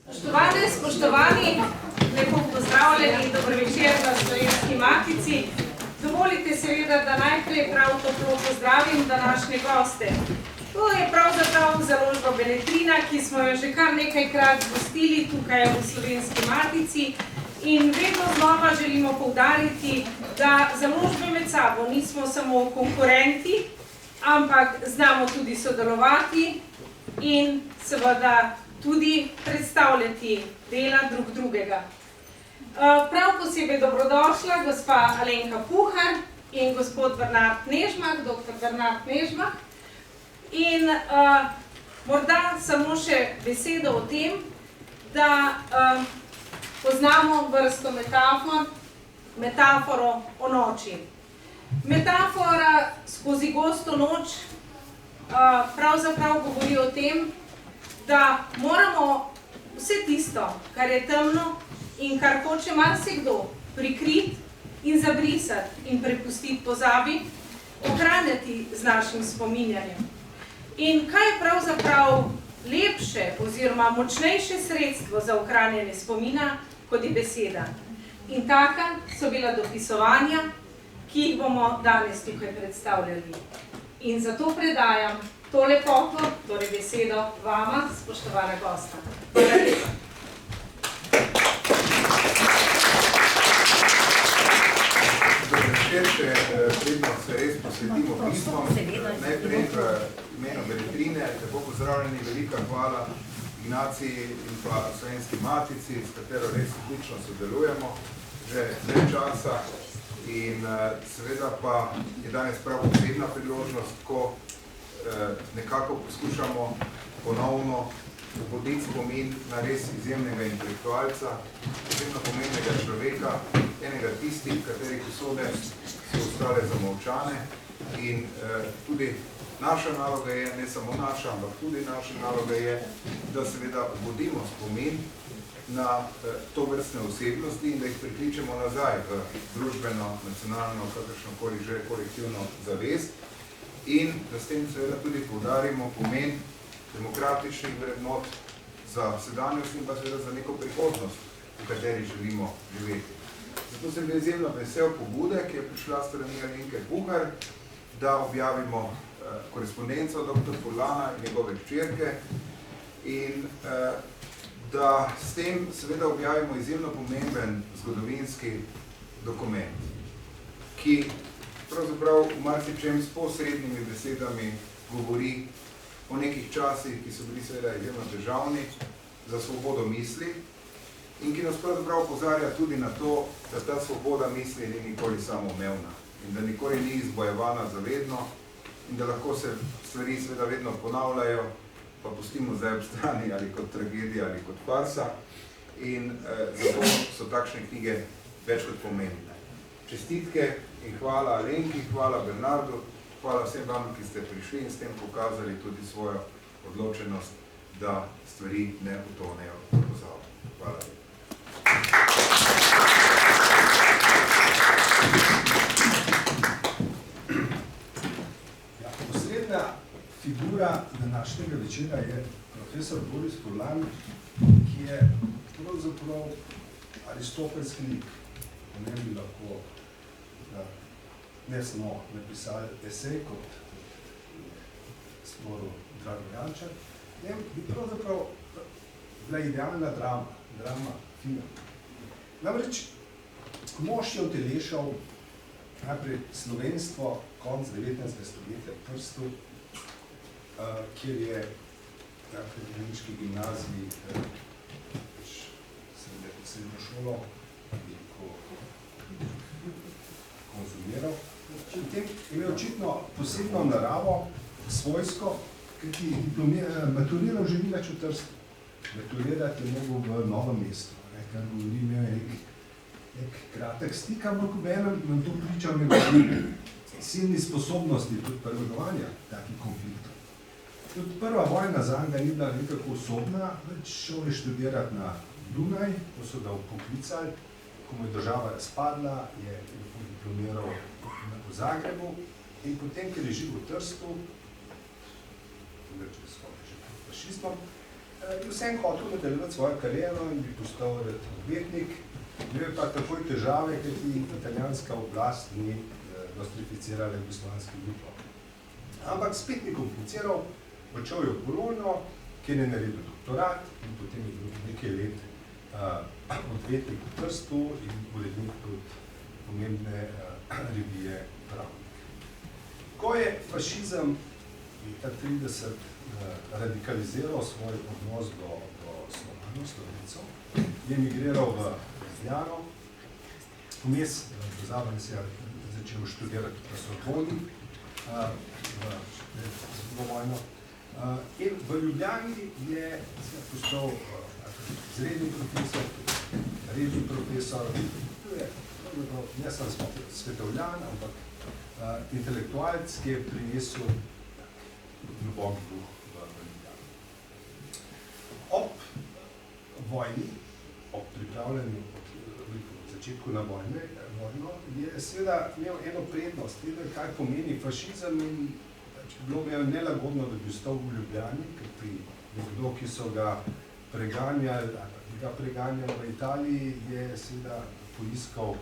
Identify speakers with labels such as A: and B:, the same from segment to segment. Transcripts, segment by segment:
A: Spoštovane, spoštovani, lepo pozdravljeni in dobro večer na Slovenski matici. Dovolite seveda, da najprej prav toplo pozdravim današnje goste. To je pravzaprav založba Beletrina, ki smo jo že kar nekajkrat gostili tukaj v Slovenski matici in vedno znova želimo poudariti, da založbe med sabo nismo samo konkurenti, ampak znamo tudi sodelovati in seveda tudi predstavljati dela drug drugega. Prav posebej dobrodošla gospa Alenka Puhar in gospod Bernard Nežmah, dr. Bernard Nežmah. In morda samo še besedo o tem, da poznamo vrsto metaforo o noči. Metafora skozi gosto noč pravzaprav govori o tem, da moramo vse tisto, kar je temno in kar hoče marsikdo prikriti in zabrisati in prepustiti pozabi, ohranjati z našim spominjanjem. In kaj je pravzaprav lepše oziroma močnejše sredstvo za ohranjanje spomina, kot je beseda. In taka so bila dopisovanja, ki jih bomo danes tukaj predstavljali. In zato predajam to lepoto, torej besedo vama, spoštovana gosta. Hvala lepa.
B: Dobro večer, še predno se res posvetimo pismom. Najprej v imenu Beletrine, lepo pozdravljeni, velika hvala Ignaciji in pa Slovenski matici, s katero res odlično sodelujemo že nekaj časa. In seveda pa je danes prav posebna priložnost, ko nekako poskušamo ponovno obuditi spomin na res izjemnega intelektualca, izjemno pomembnega človeka, enega tistih, katerih usode so ostale zamolčane. In tudi naša naloga je, ne samo naša, ampak tudi naša naloga je, da seveda obudimo spomin na to vrstne osebnosti in da jih prikličemo nazaj v družbeno, nacionalno, kakršnokoli že kolektivno zavest in da s tem seveda tudi poudarimo pomen demokratičnih vrednot za sedanjost in pa seveda za neko prihodnost, v kateri želimo živeti. Zato sem bil izjemno vesel pobude, ki je prišla s strani Alenke Puhar, da objavimo korespondenco dr. Furlana in njegove hčerke in da s tem seveda objavimo izjemno pomemben zgodovinski dokument, ki pravzaprav v marsičem s posrednimi besedami govori o nekih časih, ki so bili seveda izjemno težavni za svobodo misli in ki nas pravzaprav opozarja tudi na to, da ta svoboda misli ni nikoli samoumevna in da nikoli ni izbojevana zavedno in da lahko se stvari seveda vedno ponavljajo, pa pustimo zdaj ob strani ali kot tragedija ali kot farsa in zato so takšne knjige več kot pomembne. Čestitke in hvala Alenki, hvala Bernardu, hvala vsem vam, ki ste prišli in s tem pokazali tudi svojo odločenost, da stvari ne utonejo v pozabo. Hvala lepa.
C: Poslednja figura današnjega večera je profesor Boris Furlan, ki je pravzaprav aristotelski lik. Po njem bi lahko ne samo napisali esej kot stvoril Drago Jančar, njem bi pravzaprav bila idealna drama, film. Namreč, mož je utelešal najprej slovenstvo konc 19. stoletja v Trstu, kjer je na akademiški gimnaziji srednjo šolo konzumiral. Potem je imel očitno posebno naravo, svojsko, ki maturiral že ni več v Trstu. Maturirati je mogel v Novem mestu, kar govori imel nek kratek stik, ampak v enem nam to priča o njegovi silni sposobnosti tudi prevladovanja takih konfliktov. Tudi prva vojna zanj ni bila nekako osobna, več šel je študirati na Dunaj, ko so ga vpoklicali, ko mu je država razpadla, je diplomiral v Zagrebu in potem, ker je živel v Trstu, če skoraj že pod fašistom, je vsem hotel nadaljevati svojo kariero in bi postal odvetnik. Imel pa takoj težave, kajti italijanska oblast ni nostrificirala jugoslovanskih grupov. Ampak spet ni kompliciral, odšel je v Bologno, kjer je naredil doktorat in potem je bil nekaj let odvetnik v Trstu in urednik tudi pomembne revije Pravnik. Ko je fašizem leta 30 radikaliziral svoj odnos do Slovanov, Slovencev, je emigriral v Ljubljano, vmes pozabljeno se je začel študirati v Sorboni, vojno. In v Ljubljani je postal izredni profesor, redni profesor, ne samo svetovljan, ampak intelektualec, ki je prinesel globok duh v Ljubljani. Ob vojni, ob pripravljanju začetku na vojno, je seveda imel eno prednost, vedel, kaj pomeni fašizem in bilo mi je nelagodno, da bi ostal v Ljubljani, kajti nekdo, ki so ga preganjali, v Italiji, je seveda poiskal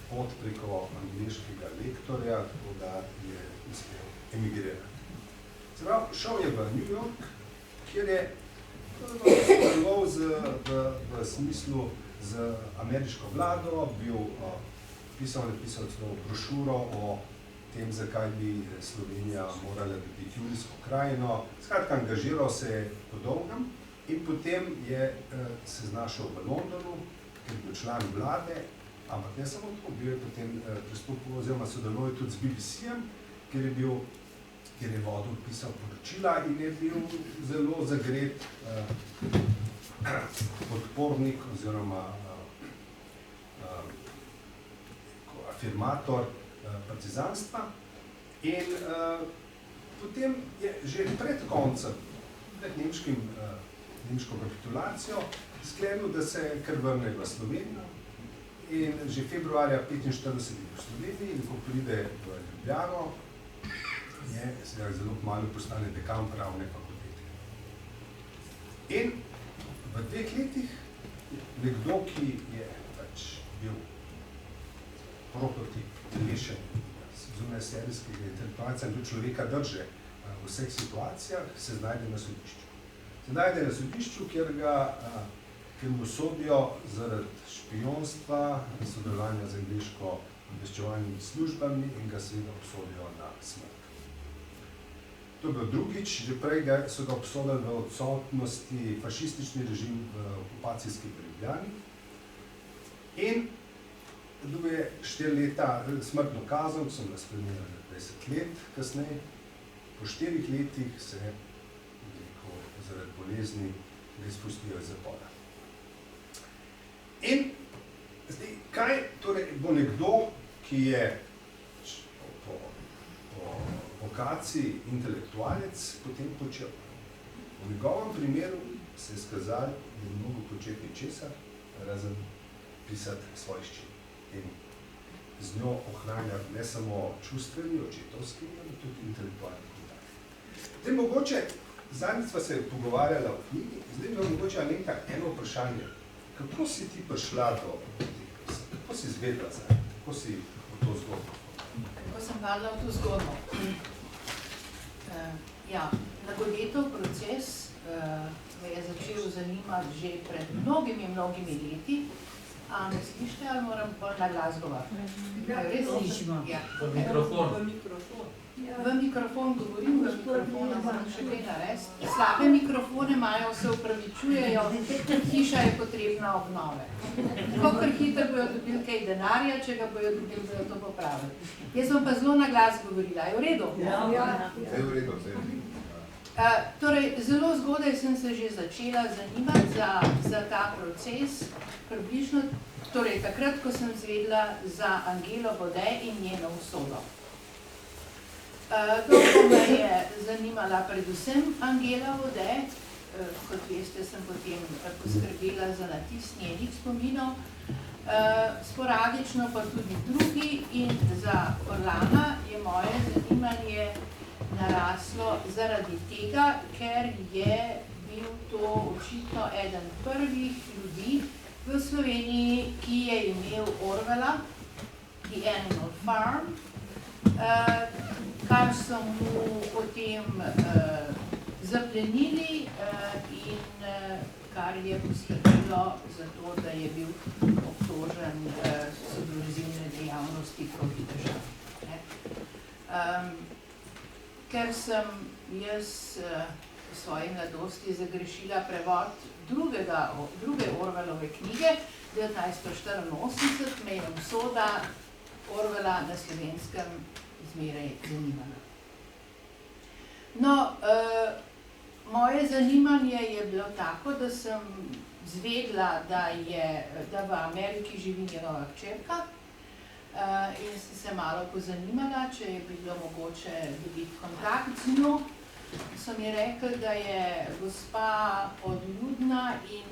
C: pot preko angleškega lektorja, tako da je uspel emigrirati. Se pravi, šel je v New York, kjer je sodeloval v smislu z ameriško vlado, napisal celo brošuro o tem, zakaj bi Slovenija morala dobiti julijsko krajino. Skratka, angažiral se je po dolgem in potem je se znašel v Londonu, ker je bil član vlade, ampak ne samo tako, bil je potem pristopil oziroma sodeloval tudi z BBC-em, kjer je vodil, pisal poročila in je bil zelo zagret podpornik oziroma afirmator partizanstva. In potem je že pred koncem, pred nemško kapitulacijo, sklenil, da se kar vrne v Slovenijo. In že februarja 1945 je v Sloveniji in ko pride v Ljubljano, je zelo malo postane dekan pravne fakultete. In v 2 letih nekdo, ki je pač bil prototip rešen zunajserijskega intelektualca in tudi človeka drže v vseh situacijah, se znajde na sodišču. Se znajde na sodišču, kjer mu sodijo zaradi špionstva, sodelovanja z angleško obveščevalnimi službami in ga seveda obsodijo na smrt. To je bil drugič, že prej so ga obsodili v odsotnosti fašistični režim v okupacijski Ljubljani. In dobil je 4 leta smrtno kazen, ki so ga spremenili 20 let kasneje. Po 4 letih se zaradi bolezni ga izpustijo iz zapora. In zdaj, kaj torej bo nekdo, ki je po vokaciji intelektualec, potem počel? V njegovem primeru se je skazalo, da je mogel početi ničesar, razen pisati svoj ščit. In z njo ohranja ne samo čustveni, očetovski, ampak tudi intelektualni kontakt. Zdaj, mogoče, zadnjič sva se pogovarjala o knjigi, zdaj bi mogoče Alenka eno vprašanje. Kako si ti prišla do tega? Kako si izvedela zdaj? Kako si v to zgodbo?
D: Kako sem padla v to zgodbo? Ja, nagodetov proces me je začel zanimati že pred mnogimi leti. A ne slište, ali moram bolj na glas govoriti? Res slišimo.
E: V mikrofon.
D: V mikrofon govorim, v mikrofon moram še kaj narediti. Slabe mikrofone imajo, se upravičujejo, hiša je potrebna obnove. Kakor hitro bojo dobili kaj denarja, če ga bojo dobili, bojo to popravili. Jaz bom pa zelo na glas govorila. Je v redu?
B: Ja. Je v redu, vse.
D: Torej, zelo zgodaj sem se že začela zanimati za ta proces, približno, torej takrat, ko sem zvedela za Angelo Bode in njeno usodo. Dolgo me je zanimala predvsem Angela Bode, kot veste, sem potem poskrbela za natis njenih spominov, sporadično pa tudi drugi in za Orlana je moje zanimanje naraslo zaradi tega, ker je bil to očitno eden prvih ljudi v Sloveniji, ki je imel Orwella, The Animal Farm, kar so mu potem zaplenili in kar je posledijo za to, da je bil obtožen sodolžilne dejavnosti proti državi. Ker sem jaz v svoji mladosti zagrešila prevod druge Orwellove knjige, 1984, me je usoda Orwella na Slovenskem zmeraj zanimala. No, moje zanimanje je bilo tako, da sem zvedla, da v Ameriki živi njegova hčerka in sem se malo pozanimala, če je bilo mogoče dobiti kontakt z njo. So mi rekli, da je gospa odljudna in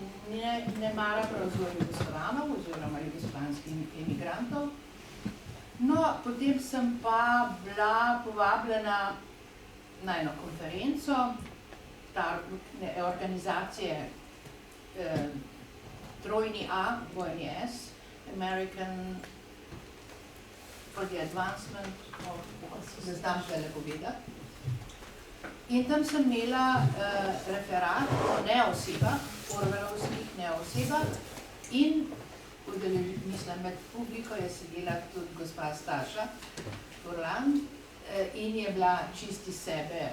D: ne mara pravzaprav Jugoslanov oziroma jugoslovanskih emigrantov. No, potem sem pa bila povabljena na eno konferenco organizacije trojni A, dvojni S, American for the Advancement of, ne znam šele povedati. In tam sem imela referat o neosebah, orwellovskih neosebah in mislim, med publiko je sedela tudi gospa Staša Furlan in je bila čisti sebe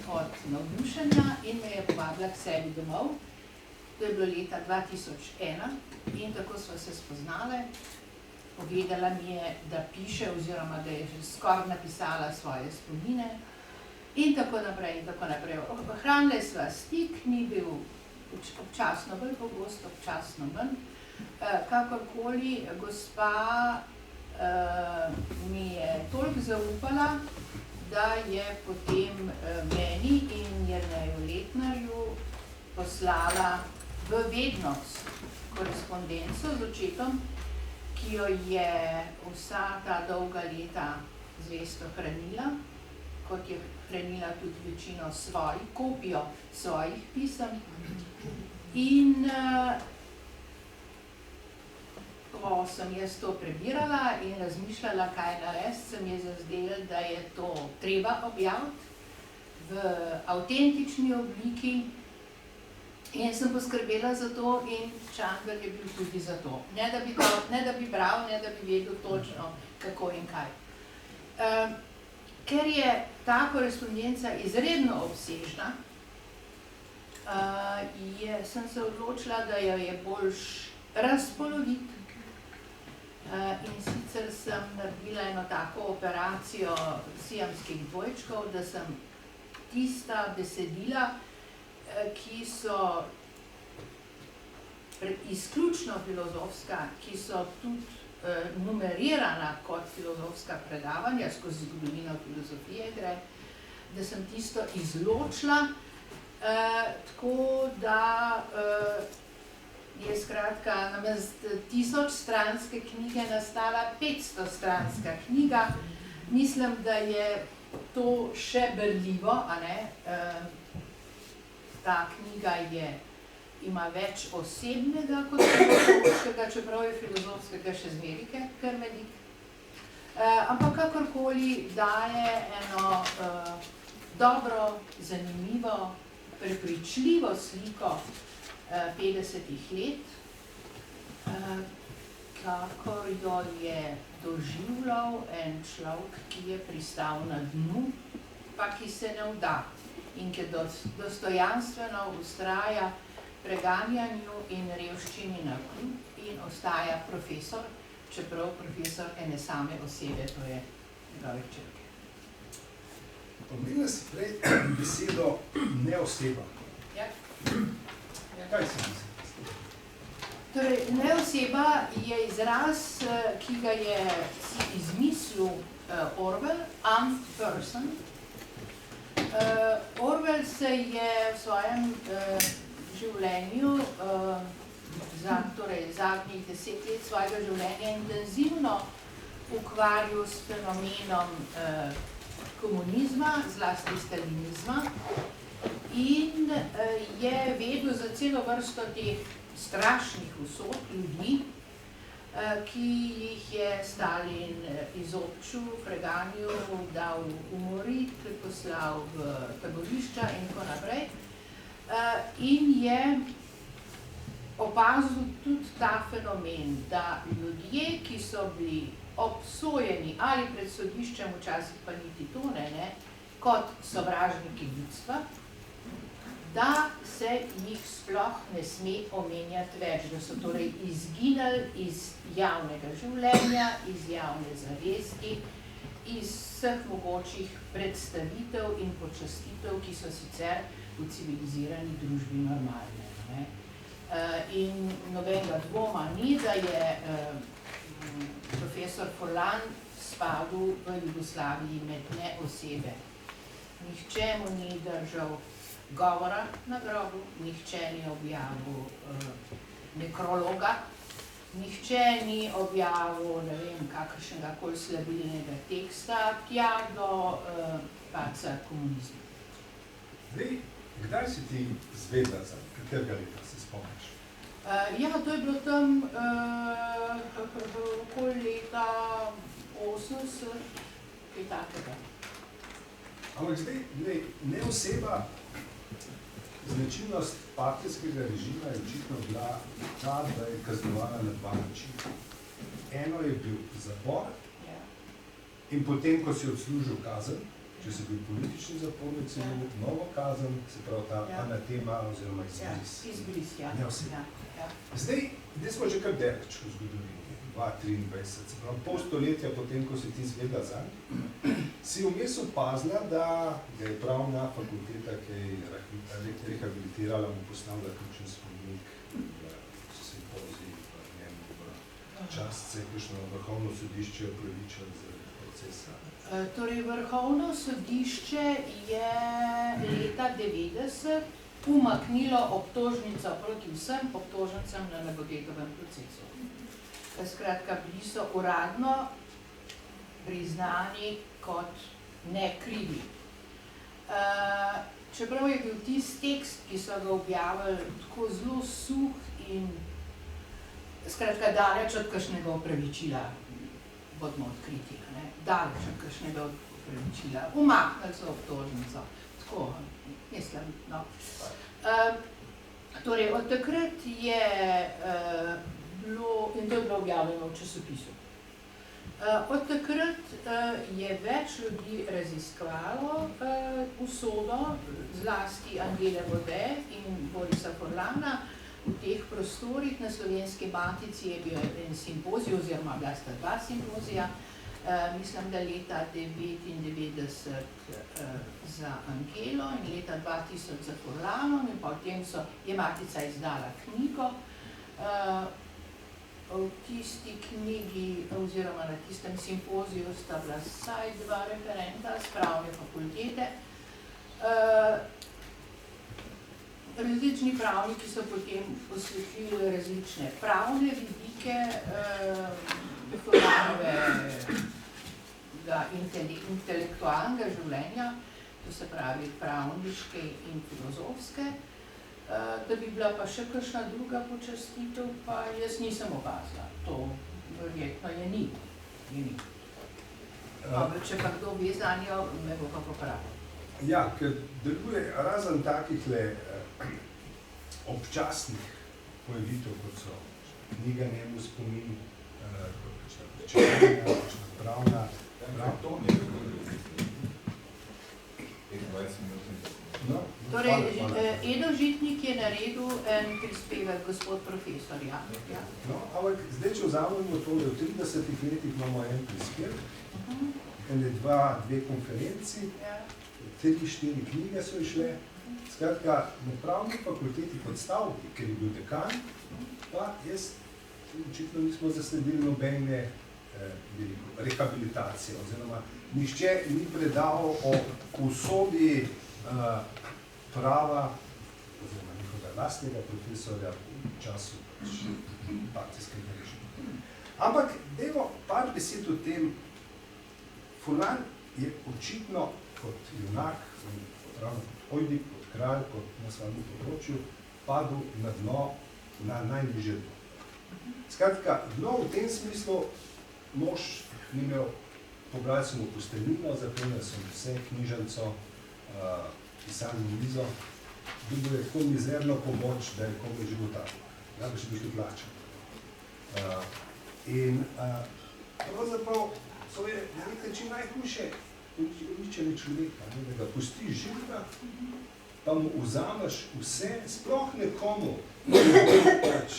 D: od navdušenja in me je povabila k sebi domov. To je bilo leta 2001 in tako sva se spoznale. Povedala mi je, da piše oziroma da je že skoraj napisala svoje spomine in tako naprej in tako naprej. Ohranili sva stik, ni bil občasno bolj pogost, občasno manj. Kakorkoli, gospa mi je toliko zaupala, da je potem meni in Jerneju Letnarju poslala v vednost korespondenco z očetom, ki jo je vsa ta dolga leta zvesto hranila, kot je hranila tudi večino kopijo svojih pisem. In ko sem jaz to prebirala in razmišljala, kaj narediti, se mi je zazdelo, da je to treba objaviti v avtentični obliki in sem poskrbela za to in Čangel je bil tudi za to. Ne da bi bral, ne da bi vedel točno kako in kaj. Ker je ta korespondenca izredno obsežna, sem se odločila, da jo je boljš razpoloviti. In sicer sem naredila eno tako operacijo siamskih dvojčkov, da sem tista besedila, ki so izključno filozofska, ki so tudi numerirana kot filozofska predavanja, skozi zgodovino filozofije gre, da sem tisto izločila, tako da je skratka namesto 1000-stranske knjige nastala 500-stranska knjiga. Mislim, da je to še berljivo, a ne? Ta knjiga ima več osebnega kot filozofskega, čeprav je filozofskega še zmerike, kar medik. Ampak kakorkoli daje eno dobro, zanimivo, prepričljivo sliko 50 let, kakor jo je doživljal en človek, ki je pristal na dnu, pa ki se ne vda in ki dostojanstveno vztraja preganjanju in revščini na kljub in ostaja profesor, čeprav profesor ene same osebe, to je njegove hčerke.
C: Omenila si prej besedo neoseba.
D: Ja.
C: Kaj si misli?
D: Torej, neoseba je izraz, ki ga je si izmislil Orwell, armed person. Orwell se je v svojem življenju, torej zadnjih 10 let svojega življenja intenzivno ukvarjal s fenomenom komunizma, zlasti stalinizma in je vedel za celo vrsto teh strašnih usod ljudi, ki jih je Stalin izobčil, preganjal, dal umoriti, poslal v taborišča in tako naprej. In je opazil tudi ta fenomen, da ljudje, ki so bili obsojeni ali pred sodiščem, včasih pa niti to ne, kot sovražniki ljudstva, da se jih sploh ne sme omenjati več, da so torej izginili iz javnega življenja, iz javne zavesti, iz vseh mogočih predstavitev in počastitev, ki so sicer v civilizirani družbi normalne. Ne? In nobenega dvoma ni, da je profesor Furlan spadal v Jugoslaviji med neosebe. Nihče mu ni držal govora na grobu, nihče ni objavil nekrologa, nihče ni objavil, ne vem, kakršnega koli slabilnega teksta, tja do paca komunizma.
C: Zdaj, kdaj si ti zvedla, za katerega leta se spomniš?
D: Ja, to je bilo tam okoli leta 80, kaj takega.
C: Ampak zdaj, ne oseba, značilnost partijskega režima je očitno bila ta, da je kaznovala na dva načina. Eno je bil zapor in potem, ko si odslužil kazen, če si bil politični zapornik, si bil novo kazen, se pravi ta anatema oziroma izbris.
D: Izbris, ja.
C: Zdaj smo že kar daleč v zgodovini, 2023, se pravi pol stoletja potem, ko si ti izvedela zanj, si vmes opazila, da je pravna fakulteta, ki je rehabilitirala, mu postavila ključen spomenik v simpoziji, v njem v čast se je kakšno vrhovno sodišče opravičilo zaradi procesa.
D: Torej, vrhovno sodišče je leta 90 umaknilo obtožnico proti vsem obtožencem na Nebogetovem procesu. Skratka, bili so uradno priznani kot nekrivi. Čeprav je bil tisti tekst, ki so ga objavili, tako zelo suh in skratka daleč od kakšnega opravičila, bodimo odkriti, ne? Daleč od kakšnega opravičila. Umaknili so obtožnico. Tako, mislim, no. Torej, od takrat je bilo, in to je bilo objavljeno v časopisu, od takrat je več ljudi raziskovalo usodo, zlasti Angele Bode in Borisa Furlana. V teh prostorih na Slovenski matici je bil en simpozij, oziroma bila sta dva simpozija, mislim, da leta 1999 za Angelo in leta 2000 za Furlanom, in potem je matica izdala knjigo. V tisti knjigi oziroma na tistem simpoziju sta bila vsaj dva referenta z pravne fakultete. Različni pravniki so potem osvetlili različne pravne vidike Furlanovega intelektualnega življenja, to se pravi pravniške in filozofske. Da bi bila pa še kakšna druga počastitev, pa jaz nisem opazila. To verjetno je ni. Če pa kdo ve zanjo, me bo pa popravil.
C: Ja, ker deluje razen takihle občasnih pojavitev, kot so knjiga njemu spomin, četrnja, pravna.
D: Torej, Edo Žitnik je naredil en prispevek, gospod profesor, ja.
C: No, ampak zdaj, če vzamemo to, da v 30 letih imamo en prispevek, dve konferenci, 3-4 knjige so išle. Skratka, na pravni fakulteti pod stavki, ker je bil dekan, pa jaz očitno nismo zasledili nobene rehabilitacije, oziroma nihče ni predal o usodi prava, oziroma njihovega lastnega profesorja v času partijskega režima. Ampak, dajmo par besed o tem. Furlan je očitno kot junak, ravno kot Hojdik, kot kralj, kot na svojem področju, padel na dno, na najnižje dno. Skratka, dno v tem smislu, mož ni imel, pobrali so mu posteljnino, zapremljali so mu vse, knjižnico, pisalno mizo, dobil je tako mizerno pomoč, da je komaj životaril, da bi še bil plačan. In pravzaprav so je na nek način najhujše uničenje človeka, da ga pustiš živega, pa mu vzameš vse, sploh nekomu, pač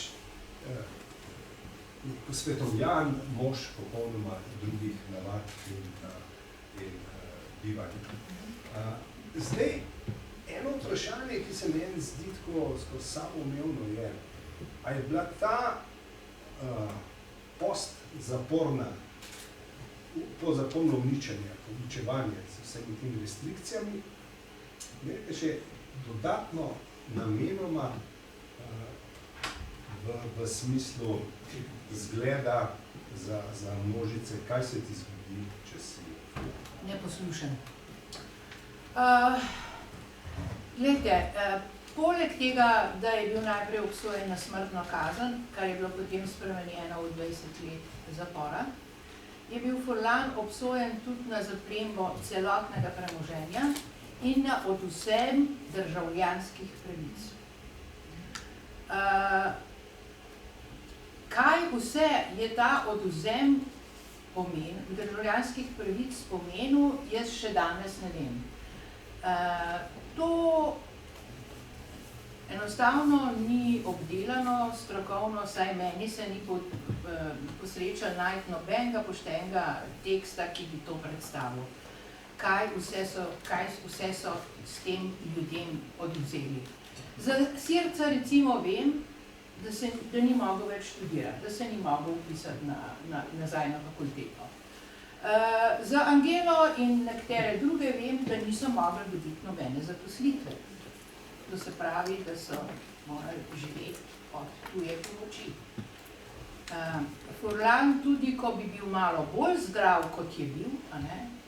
C: posvetovljan mož popolnoma drugih navad in bivanja. Zdaj, eno vprašanje, ki se meni zdi tako samoumevno je, a je bila ta postzaporna, pozaporno uničevanje s vsemi temi restrikcijami, nekaj še dodatno namenoma v smislu zgleda za množice, kaj se ti zgodi, če si
D: neposlušen. Glejte, poleg tega, da je bil najprej obsojen na smrtno kazen, kar je bilo potem spremenjeno v 20 let zapora, je bil Furlan obsojen tudi na zaplembo celotnega premoženja in na odvzem državljanskih pravic. Kaj vse je ta odvzem državljanskih pravic pomenil, jaz še danes ne vem. To enostavno ni obdelano strokovno, saj meni se ni posrečal najti nobenega poštenega teksta, ki bi to predstavil. Kaj vse so s tem ljudem odvzeli. Za Sirca recimo vem, da ni mogel več študirati, da se ni mogel upisati nazaj na fakulteto. Za Angelo in nekatere druge vem, da niso mogli dobiti nobene zaposlitve. To se pravi, da so morali živeti od tuje pomoči. Furlan tudi, ko bi bil malo bolj zdrav, kot je bil,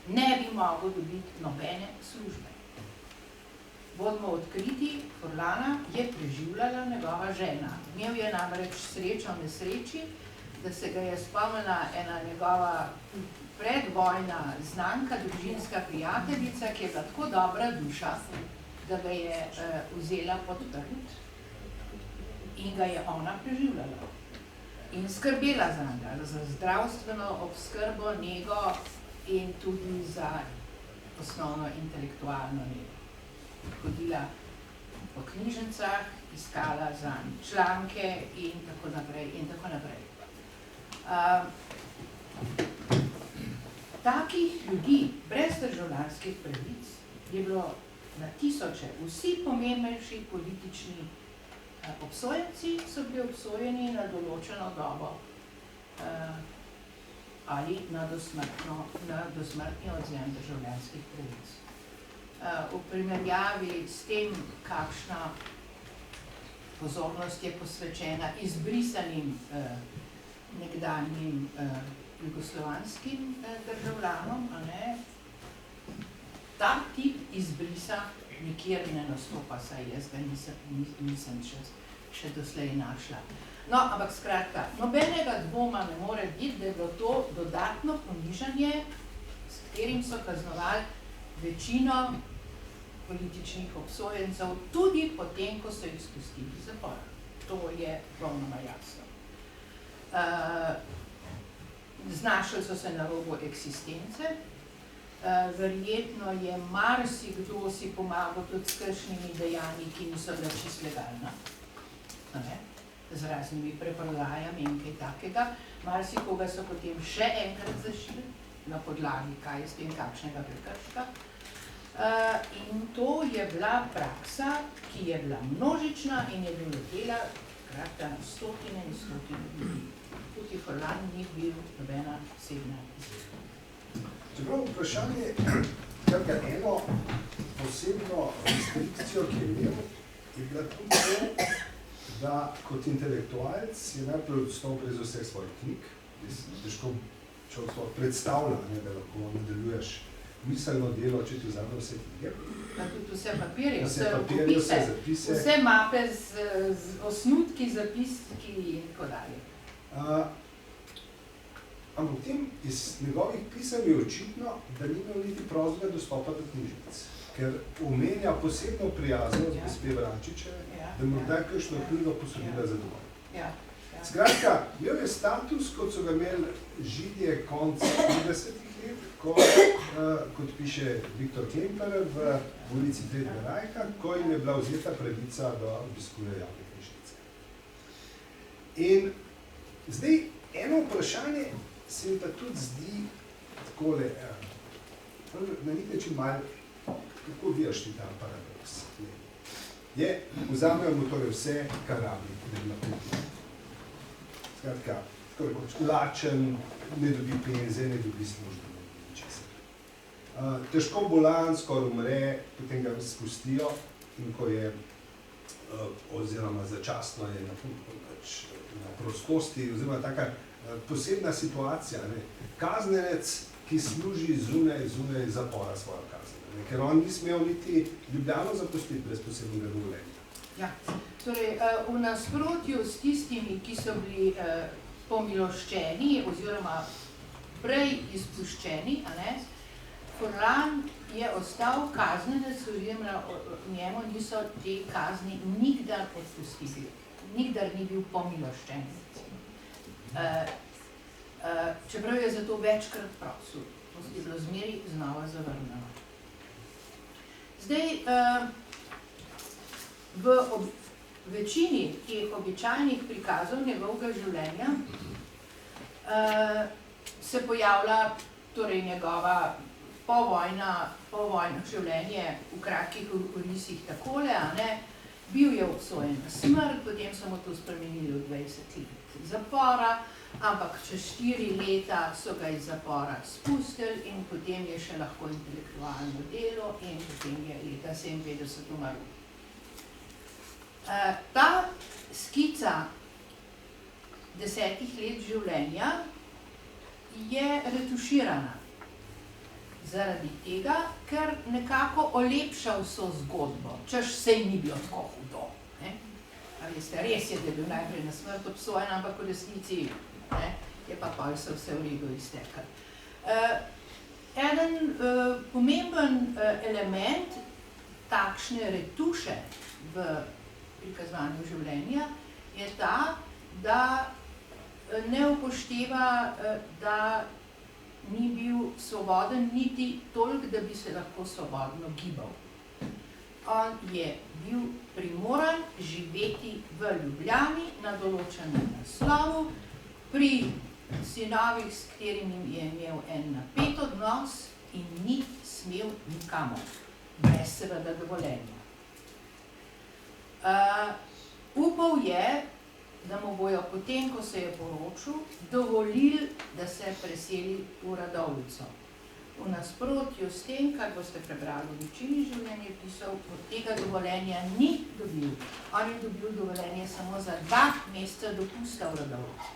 D: ne bi mogel dobiti nobene službe. Bodimo odkriti, Furlana je preživljala njegova žena. Imel je namreč srečo v nesreči, da se ga je spomnila ena njegova predvojna znanka, družinska prijateljica, ki je bila tako dobra duša, da ga je vzela pod prut in ga je ona preživljala. In skrbela za njega, za zdravstveno obskrbo, nego in tudi za osnovno intelektualno nego. Hodila po knjižnicah, iskala za članke in tako naprej in tako naprej. Takih ljudi, brez državljanskih pravic, je bilo na tisoče. Vsi pomembnejši politični obsojenci so bili obsojeni na določeno dobo ali na dosmrtni odvzem državljanskih pravic. V primerjavi s tem, kakšna pozornost je posvečena izbrisanim nekdanjim jugoslovanskim državljanom, ta tip izbrisa nikjer ne nastopa, saj jaz ga nisem še doslej našla. No, ampak skratka, nobenega dvoma ne more biti, da je bilo to dodatno ponižanje, s katerim so kaznovali večino političnih obsojencev, tudi potem, ko so jih spustili iz zapora. To je popolnoma jasno. Znašli so se na robu eksistence, verjetno je marsikdo si pomagal tudi s kakšnimi dejanji, ki niso bila čisto legalna, z raznimi preprodajami in kaj takega. Marsikoga so potem še enkrat zašili na podlagi, kaj je s tem kakšnega prekrška. In to je bila praksa, ki je bila množična in je doletela na stotine in stotine ljudi. Tudi Furlan ni bil nobena posebna izjema.
C: Čeprav vprašanje, kar eno posebno restrikcijo, ki je imel, je bila tudi to, da kot intelektualec je najprej odstal brez vseh svojih knjig. Težko človek predstavlja, da lahko nadaljuješ miselno delo, če ti vzame vse knjige.
D: Pa tudi vse papirje,
C: Vse papirje, vse zapise.
D: vse mape z osnutki, zapiski in tako dalje.
C: Ampak potem iz njegovih pisem je očitno, da ni imel niti prostega dostopa do knjižnic. Ker omenja posebno prijaznost gospe Vrančičeve, da morda kakšno knjigo posodila za domov. Skratka, imel je status, kot so ga imeli Židje konc 30-ih let, kot piše Viktor Klemperer v ulici Tretjega Rajka, ko jim je bila vzeta pravica, da obiskuje javne knjižnice. In zdaj eno vprašanje se mi pa tudi zdi takole, na nek način malo, kako vidiš ti ta paradoks? Vzamejo mu torej vse, kar rabi, da bi lahko kupil. Skratka, tako rekoč, lačen, ne dobi penze, ne dobi službe, ne dobi ničesar. Težko bolan, skoraj umre, potem ga spustijo in ko je, oziroma začasno je na prostosti, oziroma taka posebna situacija, ne? Kaznenec, ki služi zunaj zapora svojo kazen. Ker on ni smel niti Ljubljano zapustiti brez posebnega dovoljenja.
D: Ja, torej v nasprotju s tistimi, ki so bili pomiloščeni oziroma prej izpuščeni, Furlan je ostal kaznenec, oziroma njemu niso te kazni nikdar odpustili, nikdar ni bil pomiloščen. Čeprav je zato večkrat prosil, je bilo zmeri znova zavrnjeno. Zdaj, v večini teh običajnih prikazov njegovega življenja se pojavlja torej njegova povojno življenje v kratkih orisih takole, bil je obsojen na smrt, potem so mu to spremenili v 20 let zapora, ampak čez 4 leta so ga iz zapora spustili in potem je še lahko intelektualno delo in potem je leta 57 umrl. Ta skica 10 let življenja je retuširana zaradi tega, ker nekako olepša vso zgodbo, češ sej ni bilo tako hudo. Veste, res je, da je bil najprej na smrt obsojen, ampak v resnici je pa pol se vse v redu iztekal. Eden pomemben element takšne retuše v prikazovanju življenja je ta, da ne upošteva, da ni bil svoboden niti toliko, da bi se lahko svobodno gibal. On je bil primoran živeti v Ljubljani na določenem naslovu, pri sinovih, s katerimi je imel en napet odnos in ni smel nikamor, brez seveda dovoljenja. Upal je, da mu bojo potem, ko se je poročil, dovolili, da se preseli v Radovljico. V nasprotju s tem, kar boste prebrali v večini življenjepisov, od tega dovoljenja ni dobil. On je dobil dovoljenje samo za 2 meseca dopusta v Radovljici.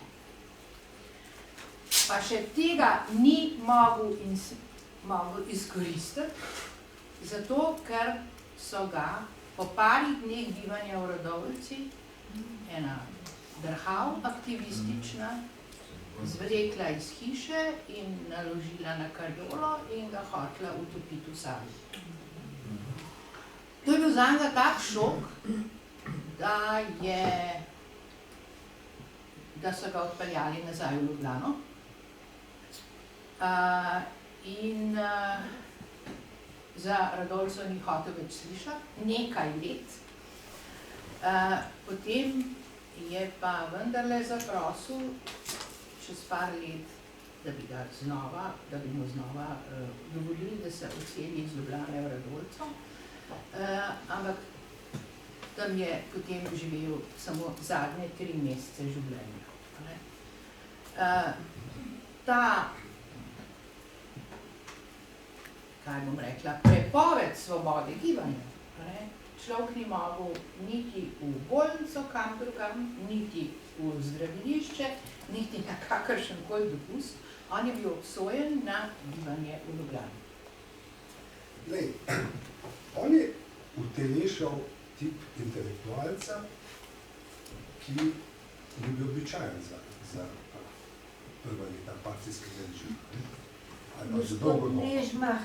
D: Pa še tega ni mogel izkoristiti, zato ker so ga po parih dneh bivanja v Radovljici ena drhav aktivistična zvlekla iz hiše in naložila na karjolo in ga hotela utopiti v Savi. To je bil zanj tak šok, da so ga odpeljali nazaj v Ljubljano. In za Radovljico ni hotel več slišati, nekaj let. Potem je pa vendarle zaprosil čez par let, da bi mu znova dovolili, da se odseli iz Ljubljane v Radovljico, ampak tam je potem živel samo zadnje 3 mesece življenja. Ta, kaj bom rekla, prepoved svobode gibanja, človek ni mogel niti v bolnico kam drugam, niti v zdravilišče, niti na kakršen koli dopust. On je bil obsojen na bivanje v Ljubljani.
C: Lej, on je utelešal tip intelektualca, ki je bil običajen za prva leta partijskega režima.
E: Gospod Nežmah,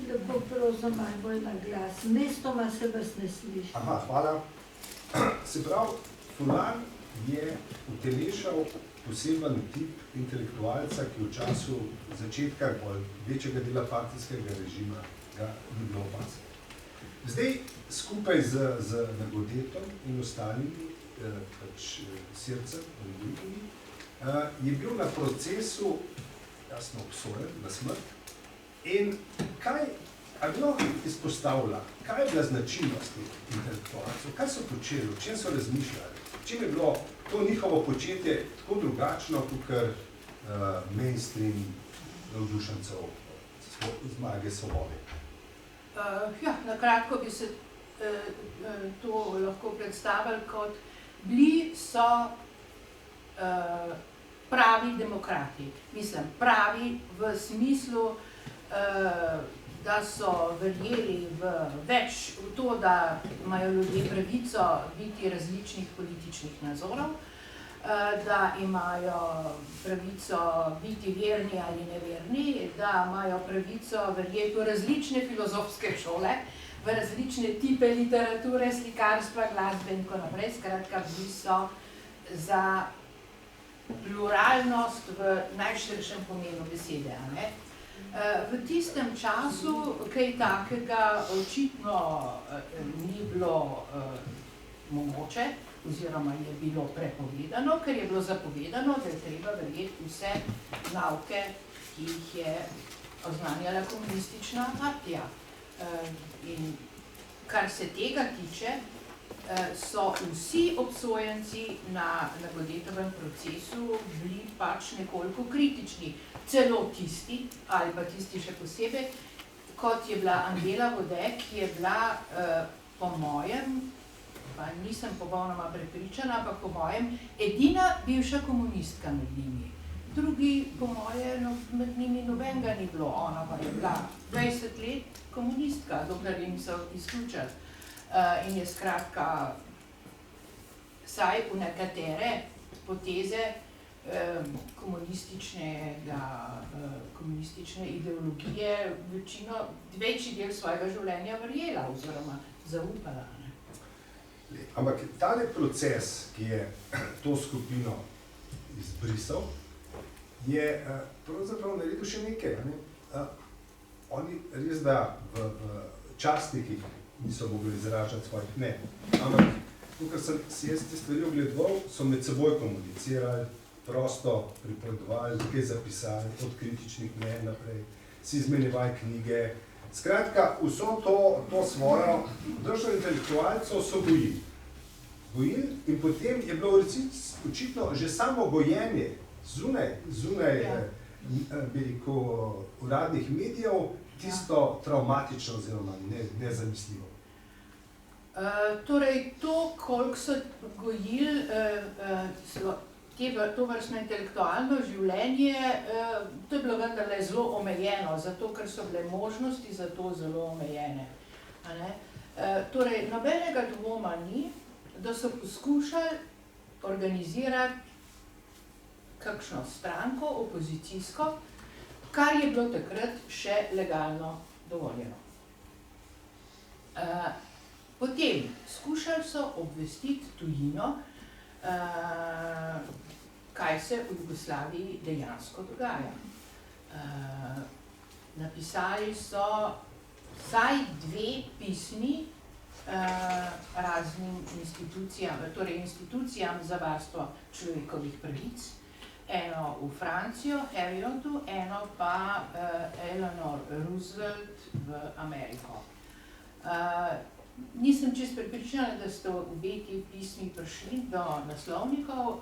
E: lepo prosim, malo bolj na glas. Mestoma se vas ne sliši.
C: Aha, hvala. Se pravi, Fulan je utelešal poseben tip intelektualca, ki v času začetka bolj večjega dela partijskega režima ga ni bilo opaziti. Zdaj, skupaj z Nagodetom in ostalimi, pač Sircem in drugimi, je bil na procesu jasno obsojen na smrt. In kaj izpostavlja, kaj je bila značilnost intelektualcev, kaj so počeli, o čem so razmišljali, čem je bilo to njihovo početje tako drugačno, kot mainstream navdušencev zmage svobode?
D: Ja, na kratko bi se to lahko predstavili kot bili so pravi demokrati. Mislim, pravi v smislu, da so verjeli v to, da imajo ljudje pravico biti različnih političnih nazorov, da imajo pravico biti verni ali neverni, da imajo pravico verjeti v različne filozofske šole, v različne tipe literature, slikarstva, glasbe in tako naprej. Skratka, bili so za pluralnost v najširšem pomenu besede. V tistem času kaj takega očitno ni bilo mogoče, oziroma je bilo prepovedano, ker je bilo zapovedano, da je treba verjeti vse nauke, ki jih je oznanjala komunistična partija. In kar se tega tiče, so vsi obsojenci na Nagodetovem procesu bili pač nekoliko kritični. Celo tisti, ali pa tisti še posebej, kot je bila Angela Vode, ki je bila po mojem, pa nisem popolnoma prepričana, ampak po mojem, edina bivša komunistka med njimi. Drugi, po moje, med njimi nobenega ni bilo, ona pa je bila 20 let komunistka, dokler jim so izključili. In je skratka, saj v nekatere poteze komunistične ideologije večji del svojega življenja verjela oziroma zaupala.
C: Ampak tale proces, ki je to skupino izbrisal, je pravzaprav naredil še nekaj. Oni res da v častnikih niso mogli izražati svojih mnenj, ampak tukaj sem si jaz te stvari ogledoval, so med seboj komunicirali, prosto pripovedovali, nekaj zapisali, od kritičnih mnenj naprej, si izmenjevali knjige. Skratka, vso to svojo držo intelektualcev so gojili. In potem je bilo očitno že samo gojenje zunaj bi rekel, uradnih medijev tisto travmatično oziroma nezamisljivo.
D: Torej, to, koliko so gojili to vrstno intelektualno življenje, to je bilo vendarle zelo omejeno, zato ker so bile možnosti za to zelo omejene. Torej, nobenega dvoma ni, da so poskušali organizirati kakšno stranko, opozicijsko, kar je bilo takrat še legalno dovoljeno. Potem skušali so obvestiti tujino, kaj se v Jugoslaviji dejansko dogaja. Napisali so vsaj 2 pismi raznim institucijam, torej institucijam za varstvo človekovih pravic, eno v Francijo, Harriotu, eno pa Eleanor Roosevelt v Ameriko. Nisem čisto prepričana, da ste obe ti pismi prišli do naslovnikov,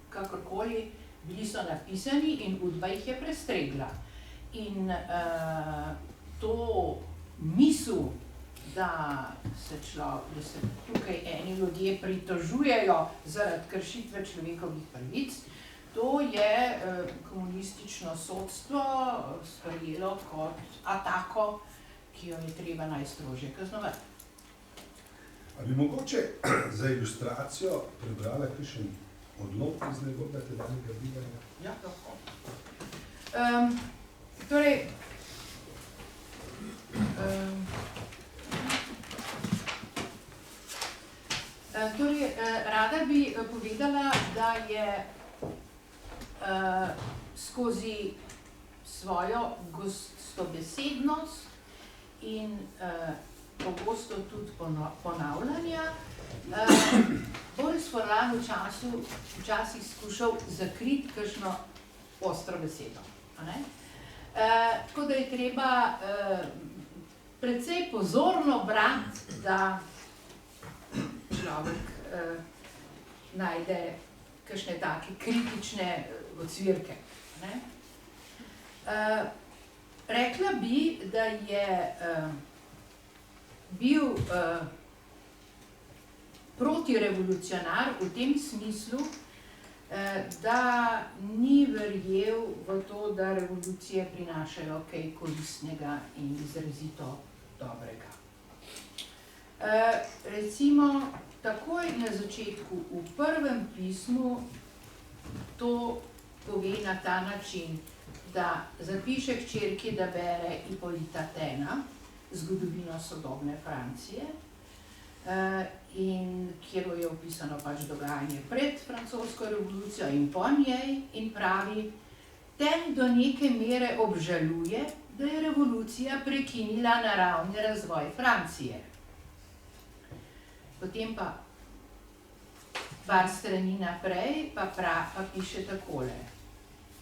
D: kakorkoli bili so napisani in Udba jih je prestregla. In to misel, da se tukaj eni ljudje pritožujejo zaradi kršitve človekovih pravic, to je komunistično sodstvo sprejelo kot atako, ki jo je treba najstrožje kaznovati.
C: A bi mogoče za ilustracijo prebrala kakšen odlok iz njegovega tedanjega bivanja?
D: Ja, lahko. Torej, rada bi povedala, da je skozi svojo gostobesednost in pogosto tudi ponavljanja Boris Furlan včasih skušal zakriti kakšno ostro besedo. Tako da je treba precej pozorno brati, da človek najde kakšne take kritične ocvirke. Rekla bi, da je bil protirevolucionar v tem smislu, da ni verjel v to, da revolucije prinašajo kaj koristnega in izrazito dobrega. Recimo, takoj na začetku, v prvem pismu, to pove na ta način, da zapiše hčerki, da bere Hippolyta Taine, zgodovino sodobne Francije, in kjer je opisano pač dogajanje pred francosko revolucijo in po njej, in pravi, Taine do neke mere obžaluje, da je revolucija prekinila naravni razvoj Francije. Potem pa par strani naprej pa piše takole.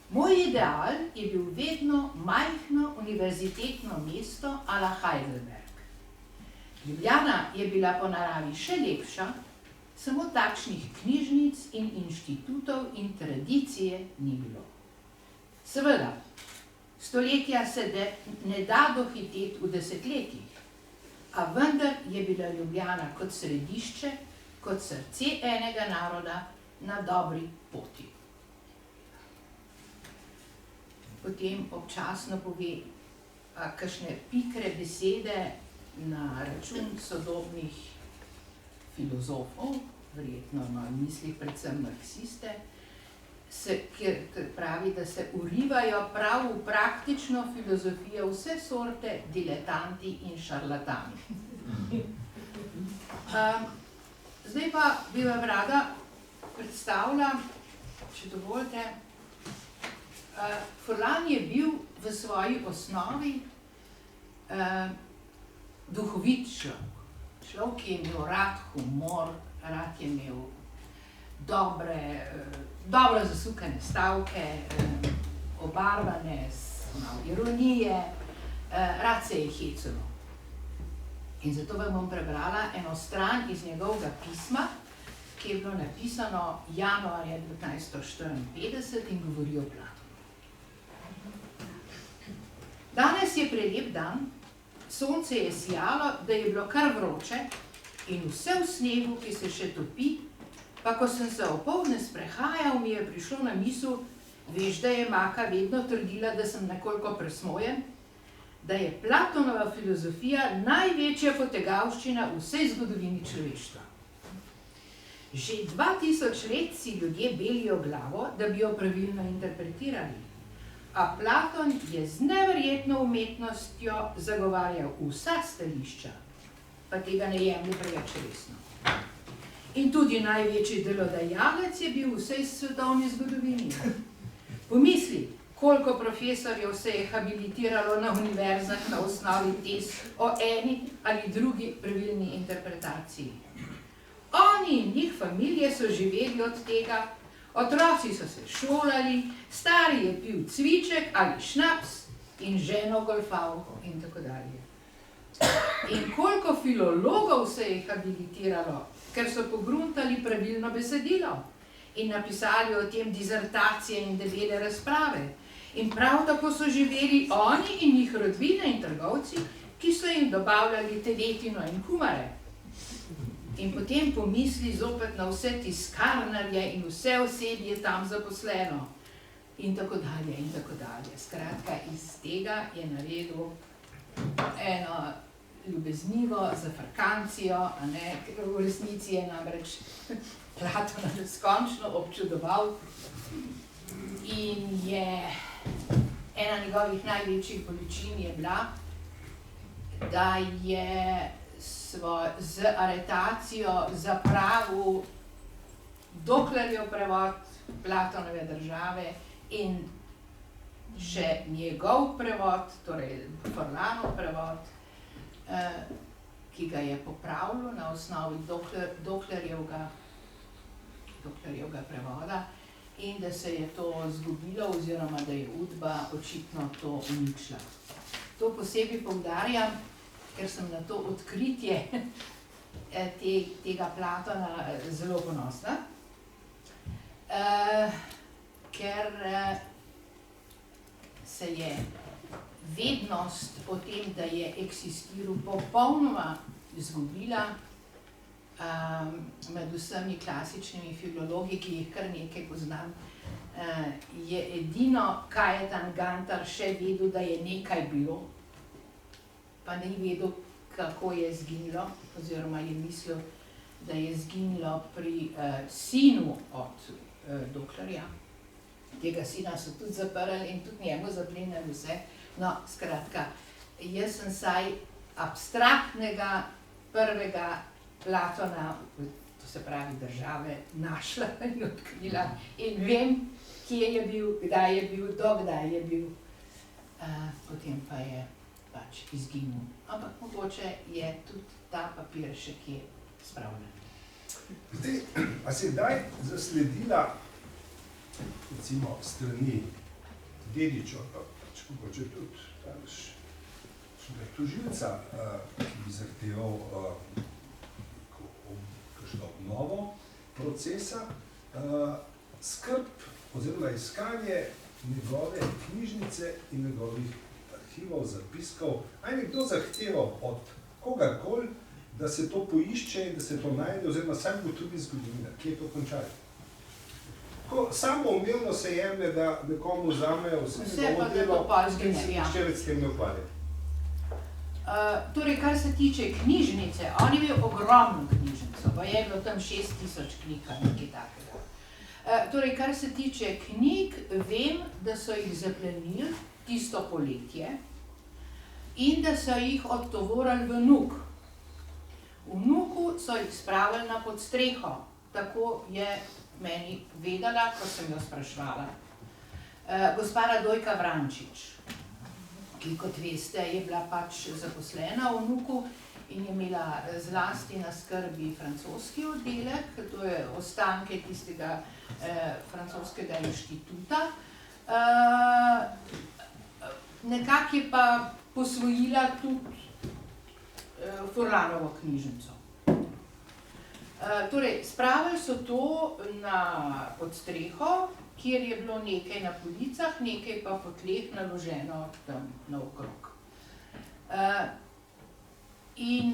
D: Moj ideal je bil vedno majhno univerzitetno mesto a la Heidelberg. Ljubljana je bila po naravi še lepša, samo takšnih knjižnic in inštitutov in tradicije ni bilo. Seveda, stoletja se ne da dohiteti v desetletjih, a vendar je bila Ljubljana kot središče, kot srce enega naroda na dobri poti. Potem občasno pove kakšne pikre besede na račun sodobnih filozofov, verjetno misli predvsem marksiste, kjer pravi, da se urivajo prav v praktično filozofijo vse sorte diletanti in šarlatani. Zdaj pa bi vam rada predstavila, če dovolite, Furlan je bil v svoji osnovi duhovit človek. Človek, ki je imel rad humor, rad je imel dobro zasukane stavke, obarvane z malo ironije, rad se je hecel. In zato vam bom prebrala eno stran iz njegovega pisma, ki je bilo napisano januarja 1954 in govori o Platonu. Danes je prelep dan, sonce je sijalo, da je bilo kar vroče in vse v snegu, ki se še topi, pa ko sem se opoldne sprehajal, mi je prišlo na misel, veš, da je Maka vedno trdila, da sem nekoliko presmojen, da je Platonova filozofija največja potegavščina v vsej zgodovini človeštva. Že 2000 let si ljudje belijo glavo, da bi jo pravilno interpretirali. A Platon je z neverjetno umetnostjo zagovarjal vsa stališča, pa tega ne jemlje preveč resno. In tudi največji delodajalec je bil v vsej svetovni zgodovini. Pomisli, koliko profesorjev se je habilitiralo na univerzah na osnovi tez o eni ali drugi pravilni interpretaciji. Oni in njih familije so živeli od tega, otroci so se šolali, stari je pil cviček ali šnaps in ženo golfal in tako dalje. In koliko filologov se je habilitiralo, ker so pogruntali pravilno besedilo in napisali o tem dizertacije in debele razprave. In prav tako so živeli oni in njih rodbine in trgovci, ki so jim dobavljali teletino in kumare. In potem pomisli zopet na vse tiskarnarje in vse osebje tam zaposleno. In tako dalje, in tako dalje. Skratka, iz tega je naredil eno ljubeznivo zafrkancijo, a ne, ker v resnici je namreč Platona neskončno občudoval in je ena njegovih največjih bolečin je bila, da je z aretacijo zapravil Doklerjev prevod Platonove države in še njegov prevod, torej Forlanov prevod, ki ga je popravil na osnovi Doklerjevega prevoda in da se je to zgubilo oziroma da je Udba očitno to uničila. To posebej poudarjam, ker sem na to odkritje tega Platona zelo ponosna, ker se je vednost o tem, da je eksistiral, popolnoma izgubila med vsemi klasičnimi filologi, ki jih kar nekaj poznam. Je edino Kajetan Gantar še vedel, da je nekaj bilo, pa ni vedel, kako je izginilo, oziroma je mislil, da je izginilo pri sinu od Doklerja. Tega sina so tudi zaprli in tudi njemu zaplenili vse. No, skratka, jaz sem saj abstraktnega prvega Platona, to se pravi države, našla in odkrila in vem, kje je bil, kdaj je bil, dokdaj je bil. Potem pa je pač izginil. Ampak mogoče je tudi ta papir še kje spravljen.
C: Zdaj, a si kdaj zasledila, recimo, strani dedičev, pač mogoče tudi tožilca, ki bi zahteval kakšno obnovo procesa, skrb oziroma iskanje njegove knjižnice in njegovih arhivov, zapiskov. A je nekdo zahteval od kogarkoli, da se to poišče in da se to najde, oziroma sam gotovi zgodovina, kje je to končalo? Samo umevno se jemlje, da nekomu vzamejo vse njegovo delo, in se nihče več s tem ne ukvarja.
D: Torej, kar se tiče knjižnice, on je imel ogromno knjižnico, pa je bilo tam 6000 knjig, nekaj takega. Torej, kar se tiče knjig, vem, da so jih zaplenili tisto poletje in da so jih odtovorili v Nuk. V Nuku so jih spravili na podstreho, tako je meni vedela, ko sem jo spraševala. Gospa Radojka Vrančič, ki, kot veste, je bila pač zaposlena v Nuku in je imela zlasti na skrbi francoski oddelek, to je ostanke tistega francoskega inštituta. Nekako je pa posvojila tudi Forlanovo knjižnico. Torej, spravili so to na podstreho, kjer je bilo nekaj na policah, nekaj pa po tleh naloženo tam naokrog. In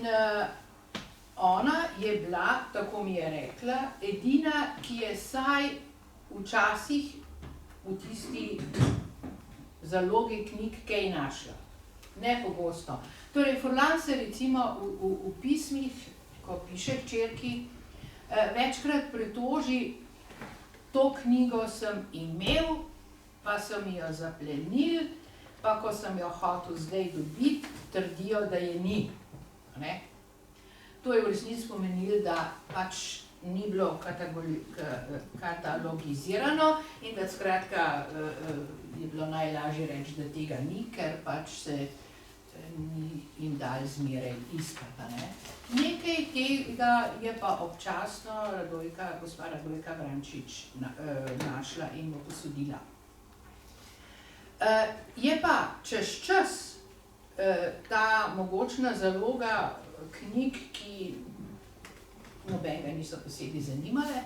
D: ona je bila, tako mi je rekla, edina, ki je saj včasih v tisti zalogi knjig kaj našla. Ne pogosto. Torej, Forlan se recimo v pismih, ko piše hčerki, večkrat pritoži, to knjigo sem imel, pa so mi jo zaplenili, pa ko sem jo hotel zdaj dobiti, trdijo, da je ni. To je v resnici pomenilo, da pač ni bilo katalogizirano in da skratka je bilo najlažje reči, da tega ni, ker pač se ni jim dal zmeraj iskati. Nekaj tega je pa občasno gospa Radojka Vrančič našla in mu posodila. Je pa čez čas ta mogočna zaloga knjig, ki nobenega niso posebej zanimale,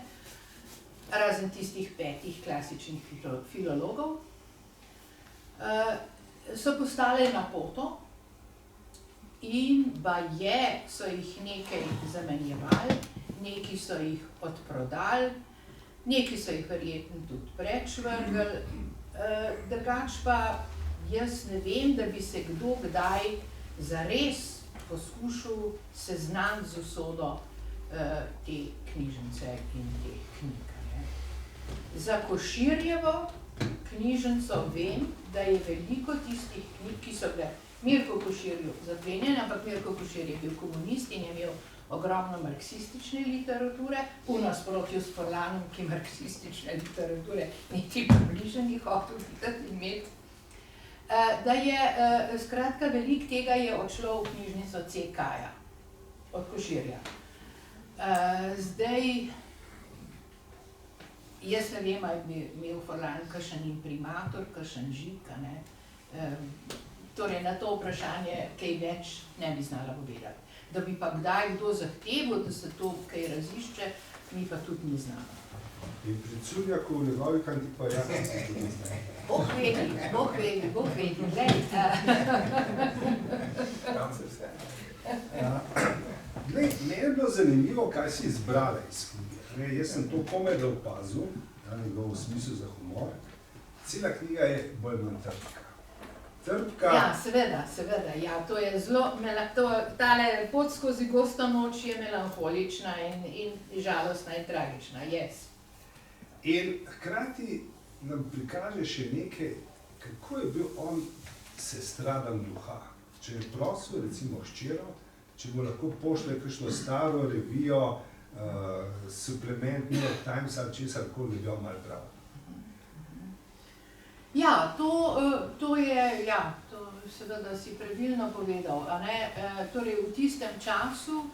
D: razen tistih 5 klasičnih filologov, so postale na poto in baje so jih nekaj zamenjevali, neki so jih odprodali, neki so jih verjetno tudi prečvrgli, drugač pa jaz ne vem, da bi se kdo kdaj zares poskušal seznaniti z usodo te knjižnice in teh knjig. Za Koširjevo knjižnico vem, da je veliko tistih knjig, ki so bile Mirko Koširju zaplenjene, ampak Mirko Košir je bil komunist in je imel ogromno marksistične literature, v nasprotju s Forlanom, ki marksistične literature niti približno ni hotel videti in imeti. Da je, skratka, veliko tega je odšlo v knjižnico CK-ja, od Koširja. Zdaj, jaz ne vem, ali bi imel Forlan kakšen imprimator, kakšen žig, ne. Torej, na to vprašanje kaj več ne bi znala povedati. Da bi pa kdaj kdo zahteval, da se to kaj razišče, mi pa tudi ni znala.
C: In pri Curjaku v njegovih antikvariatih se tudi zna.
D: Bog vedi, glej.
C: Glej, meni je bilo zanimivo, kaj si izbrala iz knjige. Jaz sem to komaj da opazil, njegov smisel za humor. Cela knjiga je bolj manj trpka.
D: Ja, seveda, ja, to je zelo, tale pot skozi gosto noč je melanholična in žalostna in tragična, yes.
C: In hkrati nam prikaže še nekaj, kako je bil on sestradan duha. Če je prosil, recimo, hčero, če mu lahko pošle kakšno staro revijo, suplement New York Times ali česar koli, bi jo malo bral.
D: Ja, to je, ja, to seveda si pravilno povedal, a ne, torej v tistem času,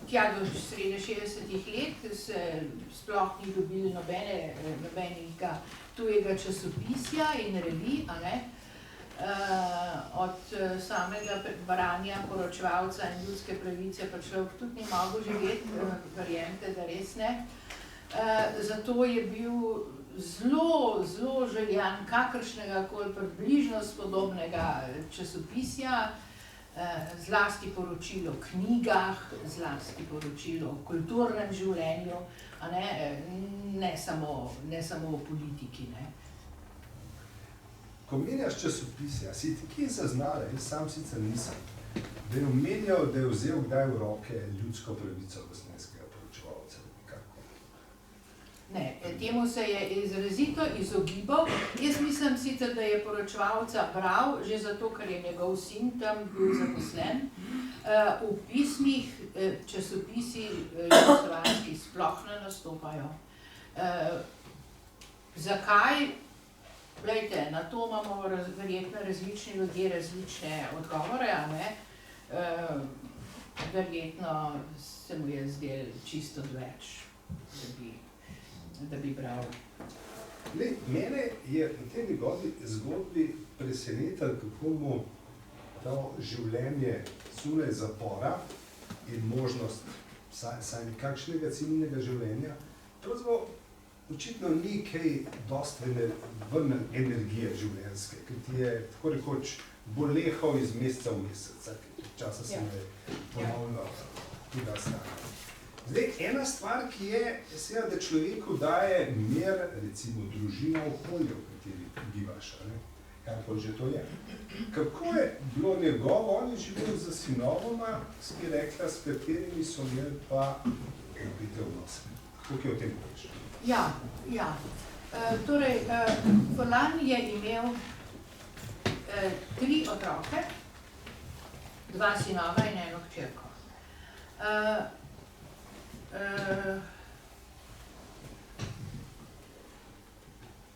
D: tja do sredi 60-ih let, se sploh ni dobili nobenega tujega časopisja in revij, a ne, od samega branja poročevalca in ljudske pravice pa človek tudi ni mogel živeti, verjemite, da res ne. Zato je bil zelo željan kakršnega koli približno spodobnega časopisja, zlasti poročilo o knjigah, zlasti poročilo o kulturnem življenju, a ne samo o politiki, ne.
C: Ko menjaš časopisja, si ti kje zaznala, jaz sam sicer nisem, da je omenjal, da je vzel kdaj v roke ljudsko pravico slovenskega poročevalca.
D: Ne, temu se je izrazito izogibal. Jaz mislim sicer, da je poročevalca bral, že zato, ker je njegov sin tam bil zaposlen. V pismih časopisi jugoslovanskih sploh ne nastopajo. Zakaj? Glejte, na to imamo verjetno različni ljudje različne odgovore, a ne? Verjetno se mu je zdel čisto odveč, da bi bral.
C: Mene je v tej njegovi zgodbi presenetilo, kako mu to življenje sune zapora in možnost saj nekakšnega civilnega življenja, pravzaprav očitno ni kaj dosti vrne energije življenjske, ker ti je tako rekoč bolehal iz meseca v mesec, časa se me ponovno tudi stane. Zdaj, ena stvar, ki je, seveda, da človeku daje mir, recimo družina, okolje, v kateri bivaš, kar pa že to je. Kako je bilo njegovo, on je živel za sinovoma, si rekla, s katerimi so imeli pa ljubite odnose. Kako je o tem poveš?
D: Ja. Torej, Forlan je imel 3 otroke, 2 sinova in 1 hčerko.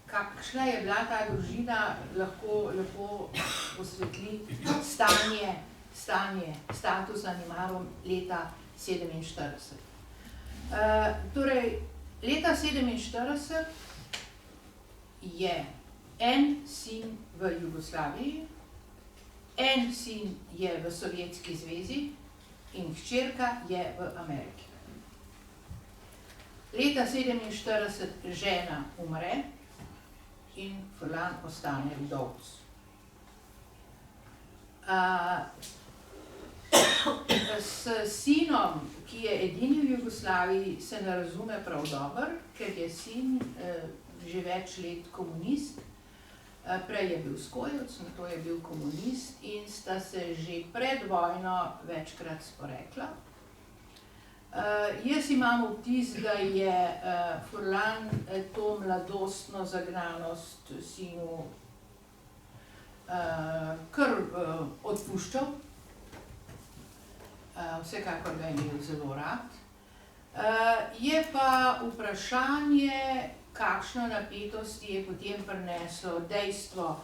D: Kakšna je bila ta družina, lahko lepo osvetli status animarum leta 47. Torej, leta 47 je en sin v Jugoslaviji, en sin je v Sovjetski zvezi in hčerka je v Ameriki. Leta 47 žena umre in Forlan ostane vdovec. S sinom, ki je edini v Jugoslaviji, se ne razume prav dobro, ker je sin že več let komunist, Prej je bil skojevec, nato je bil komunist in sta se že pred vojno večkrat sporekla. Jaz imam vtis, da je Furlan to mladostno zagnanost sinu kar odpuščal. Vsekakor ga je imel zelo rad. Je pa vprašanje, kakšno napetost je potem prineslo dejstvo,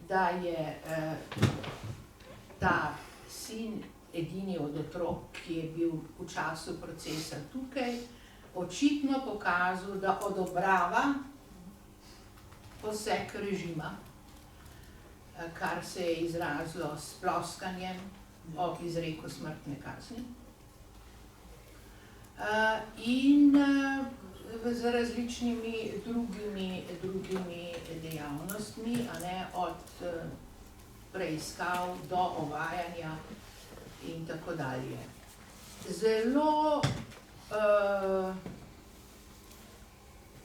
D: da je ta sin edini od otrok, ki je bil v času procesa tukaj, očitno pokazal, da odobrava poseg režima, kar se je izrazilo s ploskanjem ob izreku smrtne kazni. In z različnimi drugimi dejavnostmi, od preiskav do ovajanja in tako dalje. Zelo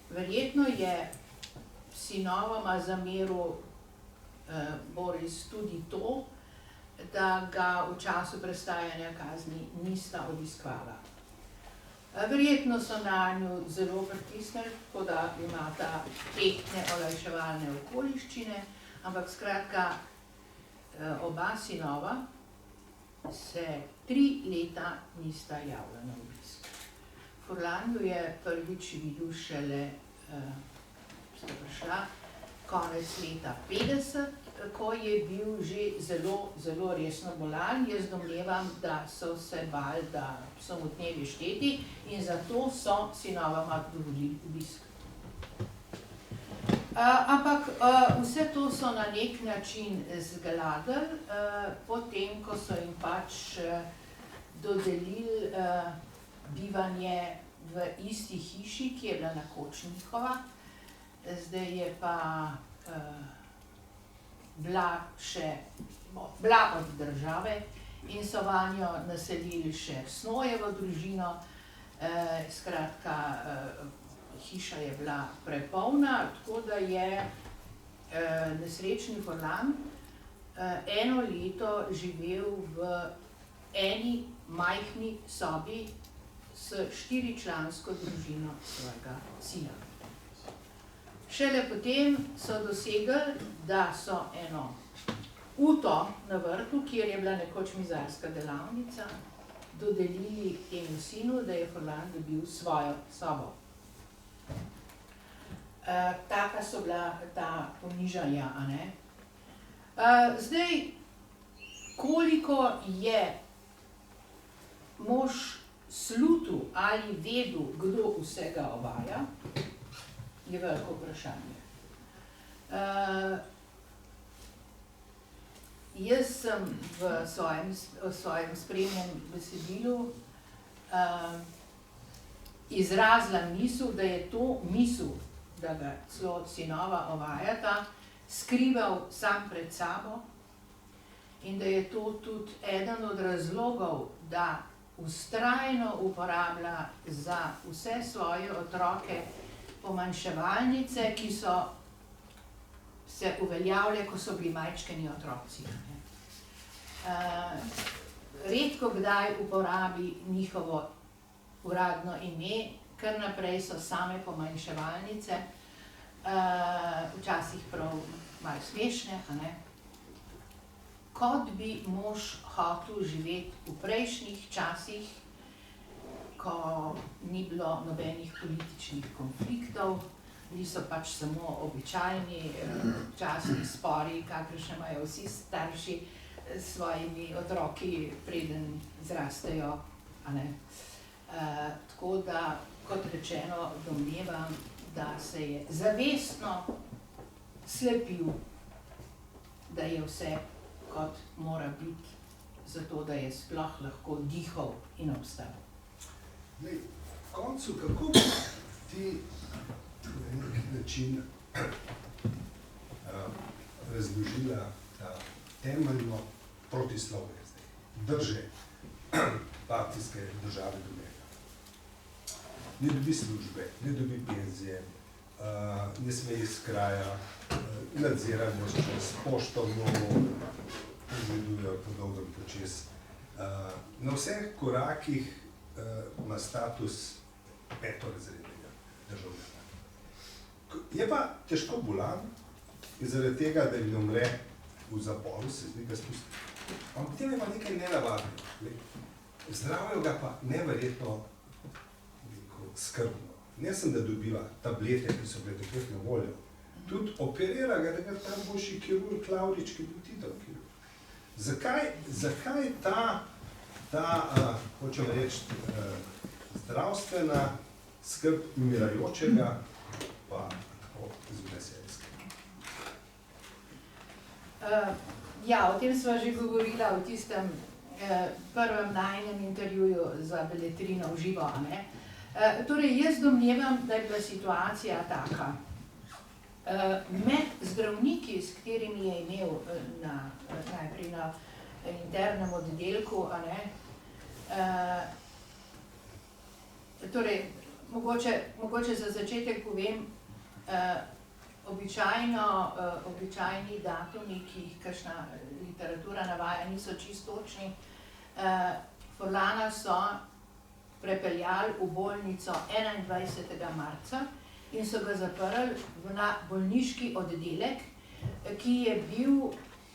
D: verjetno je sinovoma zameril Boris tudi to, da ga v času prestajanja kazni nista obiskvala. Verjetno so nanju zelo pritisnili, tako da imata tehtne olajševalne okoliščine, ampak skratka, oba sinova se 3 leta nista javila na obisk. Furlan jo je prvič videl šele, sta prišla, konec leta 50, ko je bil že zelo resno bolan. Jaz domnevam, da so se bali, da so mu dnevi šteti in zato so sinovama dovolili obisk. Ampak vse to so na nek način zgladili, potem, ko so jim pač dodelili bivanje v isti hiši, ki je bila nekoč njihova, zdaj je pa bila od države in so vanjo naselili še Snojevo družino. Skratka, hiša je bila prepolna, tako da je nesrečni Furlan 1 leto živel v eni majhni sobi s 4-člansko družino svojega sina. Šele potem so dosegli, da so eno uto na vrtu, kjer je bila nekoč mizarska delavnica, dodelili temu sinu, da je Furlan dobil svojo sobo. Taka so bila ta ponižanja, a ne? Zdaj, koliko je mož slutil ali vedel, kdo vsega ovaja, je veliko vprašanje. Jaz sem v svojem spremnem besedilu izrazila misel, da je to misel, da ga celo sinova ovajata, skrival sam pred sabo in da je to tudi eden od razlogov, da vztrajno uporablja za vse svoje otroke pomanjševalnice, ki so se uveljavile, ko so bili majčkeni otroci. Redko kdaj uporabi njihovo uradno ime, kar naprej so same pomanjševalnice, včasih prav malo smešne, a ne? Kot bi mož hotel živeti v prejšnjih časih, ko ni bilo nobenih političnih konfliktov, bili so pač samo običajni časni spori, kakršne imajo vsi starši s svojimi otroki, preden zrastejo, a ne? Tako da, kot rečeno, domnevam, da se je zavestno slepil, da je vse kot mora biti, zato da je sploh lahko dihal in obstal.
C: V koncu, kako bi ti na nek način razložila ta temeljno protislovje drže partijske države do njega? Ne dobi službe, ne dobi penzije, ne sme iz kraja, nadziranje s pošto mnogo, pogledujejo po dolgem počes. Na vseh korakih ima status petorazrednega državljana. Je pa težko bolan in zaradi tega, da ne umre v zaporu, se z njega spusti. Ampak tem je pa nekaj nenavadnega. Zdravijo ga pa neverjetno skrbno. Ne sem, da dobiva tablete, ki so bile takrat na voljo. Tudi operira ga, da ga tam boljši kirurg Klavrič, ki je bil Titov kirurg. Zakaj ta hočem reči, zdravstvena skrb umirajočega pa tako zveseljska?
D: Ja, o tem sva že govorila v tistem prvem najnem intervjuju za Beletrino v živo, ne? Torej, jaz domnevam, da je bila situacija taka. Med zdravniki, s katerimi je imel najprej na internem oddelku, torej, mogoče za začetek povem, običajni datumi, ki jih kakšna literatura navaja, niso čisto točni. Forlana so prepeljali v bolnico 21. marca in so ga zaprli na bolniški oddelek, ki je bil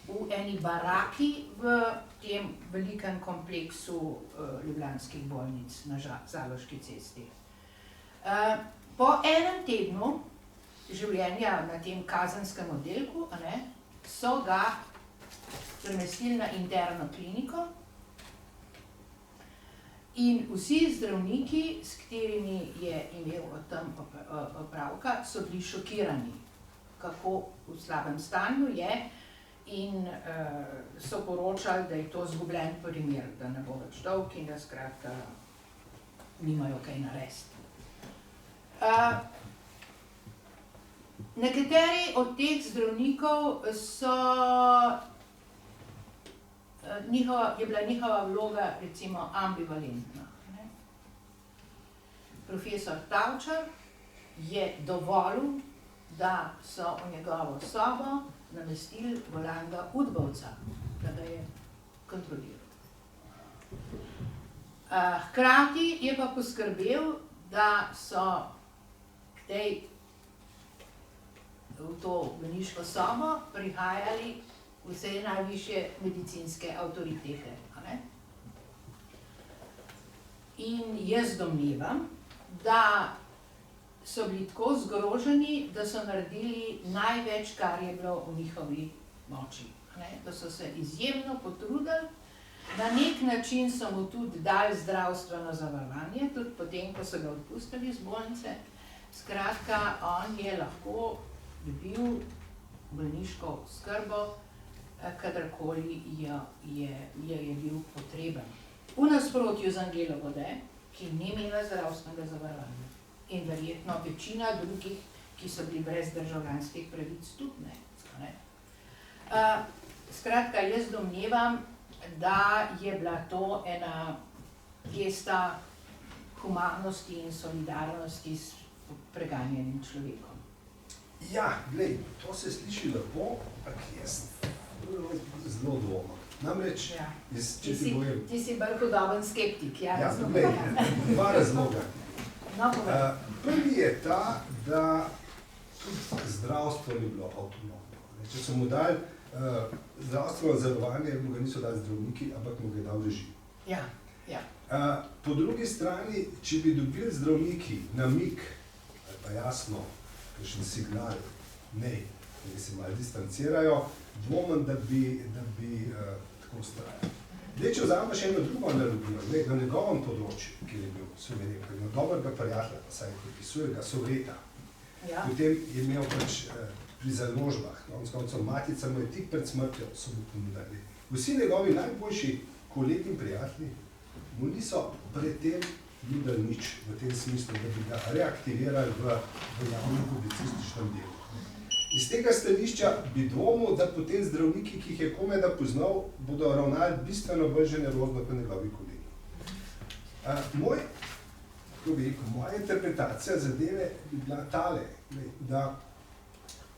D: v eni baraki v tem velikem kompleksu ljubljanskih bolnic na Zaloški cesti. Po enem tednu življenja na tem kazenskem oddelku so ga premestili na interno kliniko in vsi zdravniki, s katerimi je imel o tem opravka, so bili šokirani, kako v slabem stanju je in so poročali, da je to izgubljen primer, da ne bo več dolg in da skratka nimajo kaj narediti. Nekateri od teh zdravnikov je bila njihova vloga recimo ambivalentna. Profesor Tavčar je dovolil, da so v njegovo sobo namestili Volanda Udbovca, da ga je kontroliral. Hkrati je pa poskrbel, da so v to bolniško sobo prihajali vse najvišje medicinske avtoritete. In jaz domnevam, da so bili tako zgroženi, da so naredili največ, kar je bilo v njihovi moči. Da so se izjemno potrudili, na nek način so mu tudi dali zdravstveno zavarovanje, tudi potem, ko so ga odpustili iz bolnice. Skratka, on je lahko dobil bolniško skrbo, kadarkoli je bil potreben. V nasprotju z Angelo Gode, ki ni imela zdravstvenega zavarovanja. In verjetno večina drugih, ki so bili brez državljanskih pravic, tudi ne. Skratka, jaz domnevam, da je bila to ena gesta humanosti in solidarnosti s preganjenim človekom.
C: Ja, glej, to se sliši lepo, ampak jaz zelo dvomim. Namreč, če ti povem...
D: Ti si bolj podoben skeptik, ja, razumem.
C: Ja, glej, dva razloga. Prvi je ta, da tudi zdravstvo ni bilo avtonomno. Če so mu dali zdravstveno zavarovanje, mu ga niso dali zdravniki, ampak mu ga je dal režim.
D: Ja.
C: Po drugi strani, če bi dobili zdravniki namig, ali pa jasno, kakšen signal, da se malo distancirajo, dvomim, da bi tako ustrajali. Če vzamemo še eno drugo analogijo, na njegovem področju, kjer je bil soveren, na dobrega prijatelja, pa saj pripisuje ga Sovreta, potem je imel pri založbah, s koncem matica mu je tik pred smrtjo, so mu ponudili. Vsi njegovi najboljši kolegi in prijatelji mu niso predtem nudili nič v tem smislu, da bi ga reaktivirali v javnem publicističnem delu. Iz tega stališča bi dvomil, da potem zdravniki, ki jih je komaj da poznal, bodo ravnali bistveno bolj generozno kot njegovi kolegi. Moj kako bi rekel, moja interpretacija zadeve bi bila tale, da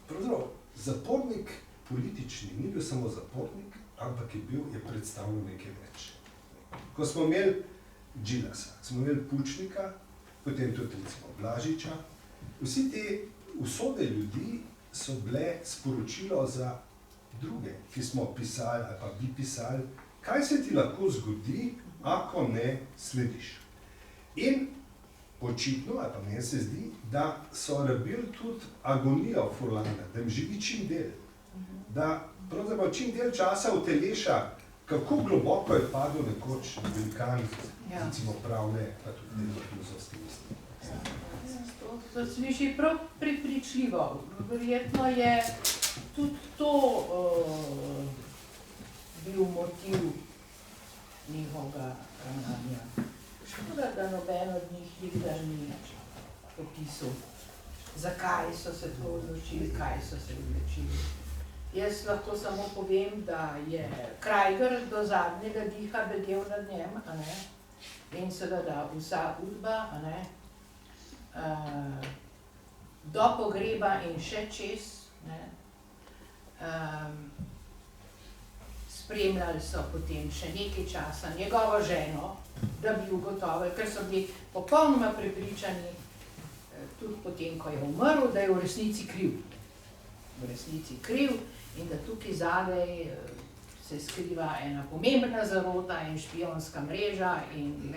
C: pravzaprav zapornik politični ni bil samo zapornik, ampak je predstavljal nekaj več. Ko smo imeli Džilasa, smo imeli Pučnika, potem tudi recimo Blažiča, vsi te usode ljudi so bile sporočilo za druge, ki smo pisali ali pa bi pisali, kaj se ti lahko zgodi, ako ne slediš. In očitno, ali pa meni se zdi, da so rabili tudi agonijo Furlana, da jim živi čim del. Da pravzaprav čim del časa uteleša, kako globoko je padel nekoč velikan, recimo pravne, pa tudi filozofske misli.
D: To sliši prav prepričljivo. Verjetno je tudi to bil motiv njihovega ravnanja. Škoda, da noben od njih nikdar ni opisal, zakaj so se to odločili, kaj so se odločili. Jaz lahko samo povem, da je Krajger do zadnjega diha bedel nad njem, a ne? In seveda vsa udba, a ne? Do pogreba in še čez, ne? Spremljali so potem še nekaj časa njegovo ženo, da bi ugotovili, ker so bili popolnoma prepričani, tudi potem, ko je umrl, da je v resnici kriv. V resnici kriv in da tukaj zadaj se skriva ena pomembna zarota in špijonska mreža in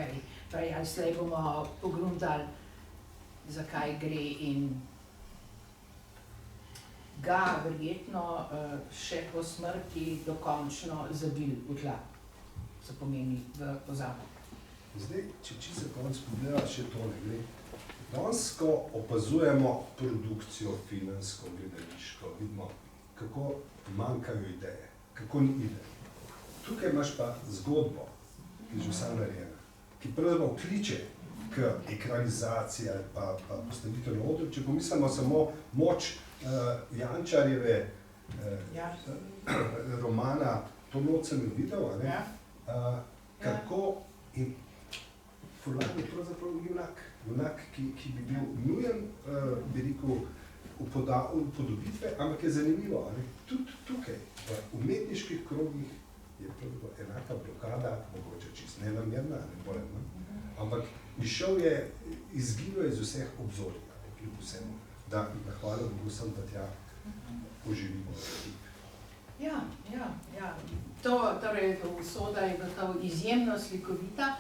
D: prej ali slej bomo pogruntali, zakaj gre in ga verjetno še po smrti dokončno zabili v tla, se pomeni v pozabo.
C: Zdaj, če se konec pogleda še tole, danes, ko opazujemo produkcijo filmsko, gledališko, vidimo, kako manjkajo ideje, kako ni ideje. Tukaj imaš pa zgodbo, ki je že vsa narejena, ki pravzaprav kliče k ekranizaciji ali pa postavitev na odru. Če pomislimo samo moč Jančarjeve romana To noč sem jo videl, kako in Furlan je pravzaprav junak, ki bi bil nujen, bi rekel, upodobitve, ampak je zanimivo, tudi tukaj, v umetniških krogih je pravzaprav enaka blokada, mogoče čisto nenamerna, ne bolj, ampak izšel je, izginil je z vseh obzorij, kljub vsemu, da hvala Bogu sem, da tja poživimo.
D: Ja. Torej, usoda je gotovo izjemno slikovita.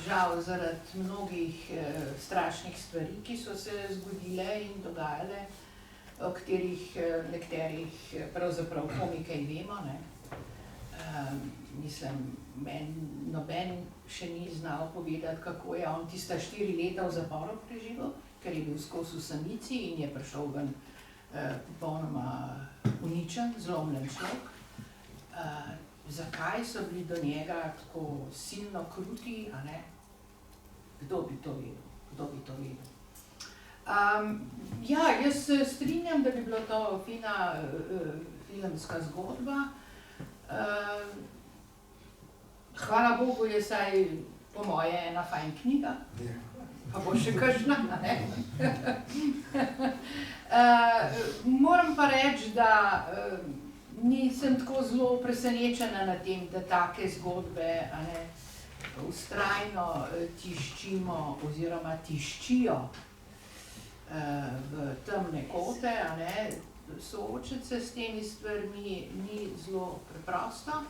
D: Žal zaradi mnogih strašnih stvari, ki so se zgodile in dogajale, o katerih nekterih pravzaprav komikaj vemo, ne. Mislim, noben še ni znal povedati, kako je on tista 4 leta v zaporu preživel, ker je bil skozi v samici in je prišel ven popolnoma uničen, zlomljen človek. Zakaj so bili do njega tako silno kruti, a ne? Kdo bi to vedel? Jaz se strinjam, da bi bila to fina filmska zgodba. Hvala Bogu je saj po moje ena fajn knjiga, pa bo še kakšna, a ne? Moram pa reči, da nisem tako zelo presenečena nad tem, da take zgodbe vztrajno tiščimo oziroma tiščijo v temne kote. Soočiti se s temi stvarmi ni zelo preprosto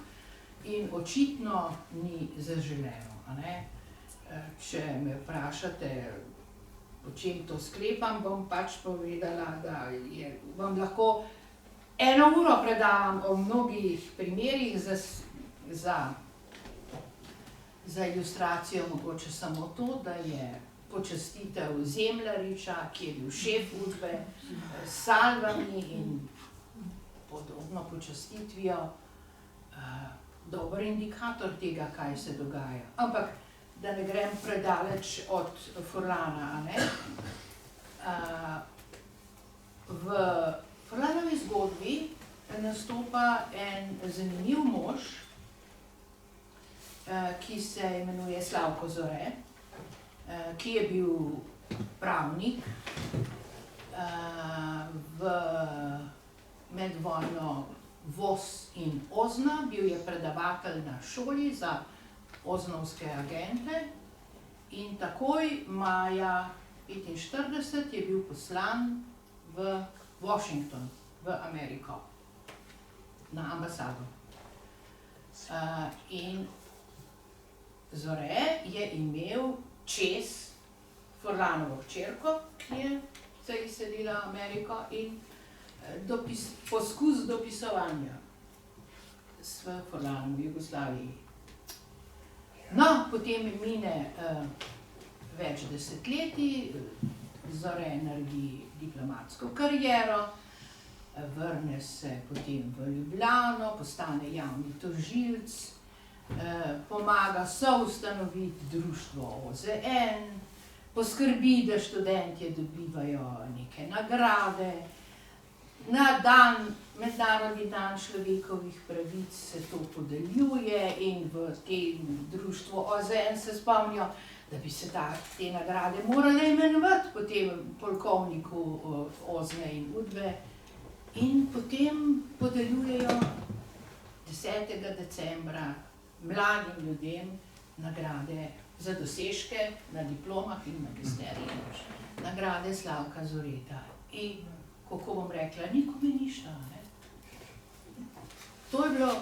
D: in očitno ni zaželeno. Če me vprašate, o čem to sklepam, bom pač povedala, da vam lahko 1 uro predavam o mnogih primerih za ilustracijo, mogoče samo to, da je počastitev Zemljariča, ki je bil šef udbe, s salvami in podobno počastitvijo, dober indikator tega, kaj se dogaja. Ampak, da ne grem predaleč od Furlana, v Furlanovi zgodbi nastopa en zanimiv mož, ki se imenuje Slavko Zore ki je bil pravnik med vojno Voz in Ozna, bil je predavatelj na šoli za oznovske agente in takoj maja 1945 je bil poslan v Washington, v Ameriko, na ambasado. In Zore je imel čez Furlanovo hčerko, ki je se izselila v Ameriko, in poskus dopisovanja s Furlanom v Jugoslaviji. No, potem mine več desetletij, Zore naredi diplomatsko kariero, vrne se potem v Ljubljano, postane javni tožilec, pomaga soustanoviti društvo OZN, poskrbi, da študentje dobivajo neke nagrade. Na mednarodni dan človekovih pravic se to podeljuje in v tem društvu OZN se spomnijo, da bi se te nagrade morale imenovati po tem polkovniku Ozne in Udve, in potem podeljujejo 10. decembra mladim ljudem nagrade za dosežke na diplomah in magisterijih, nagrade Slavka Zoreta. In, kako bom rekla, nikome ništa, ne? To je bilo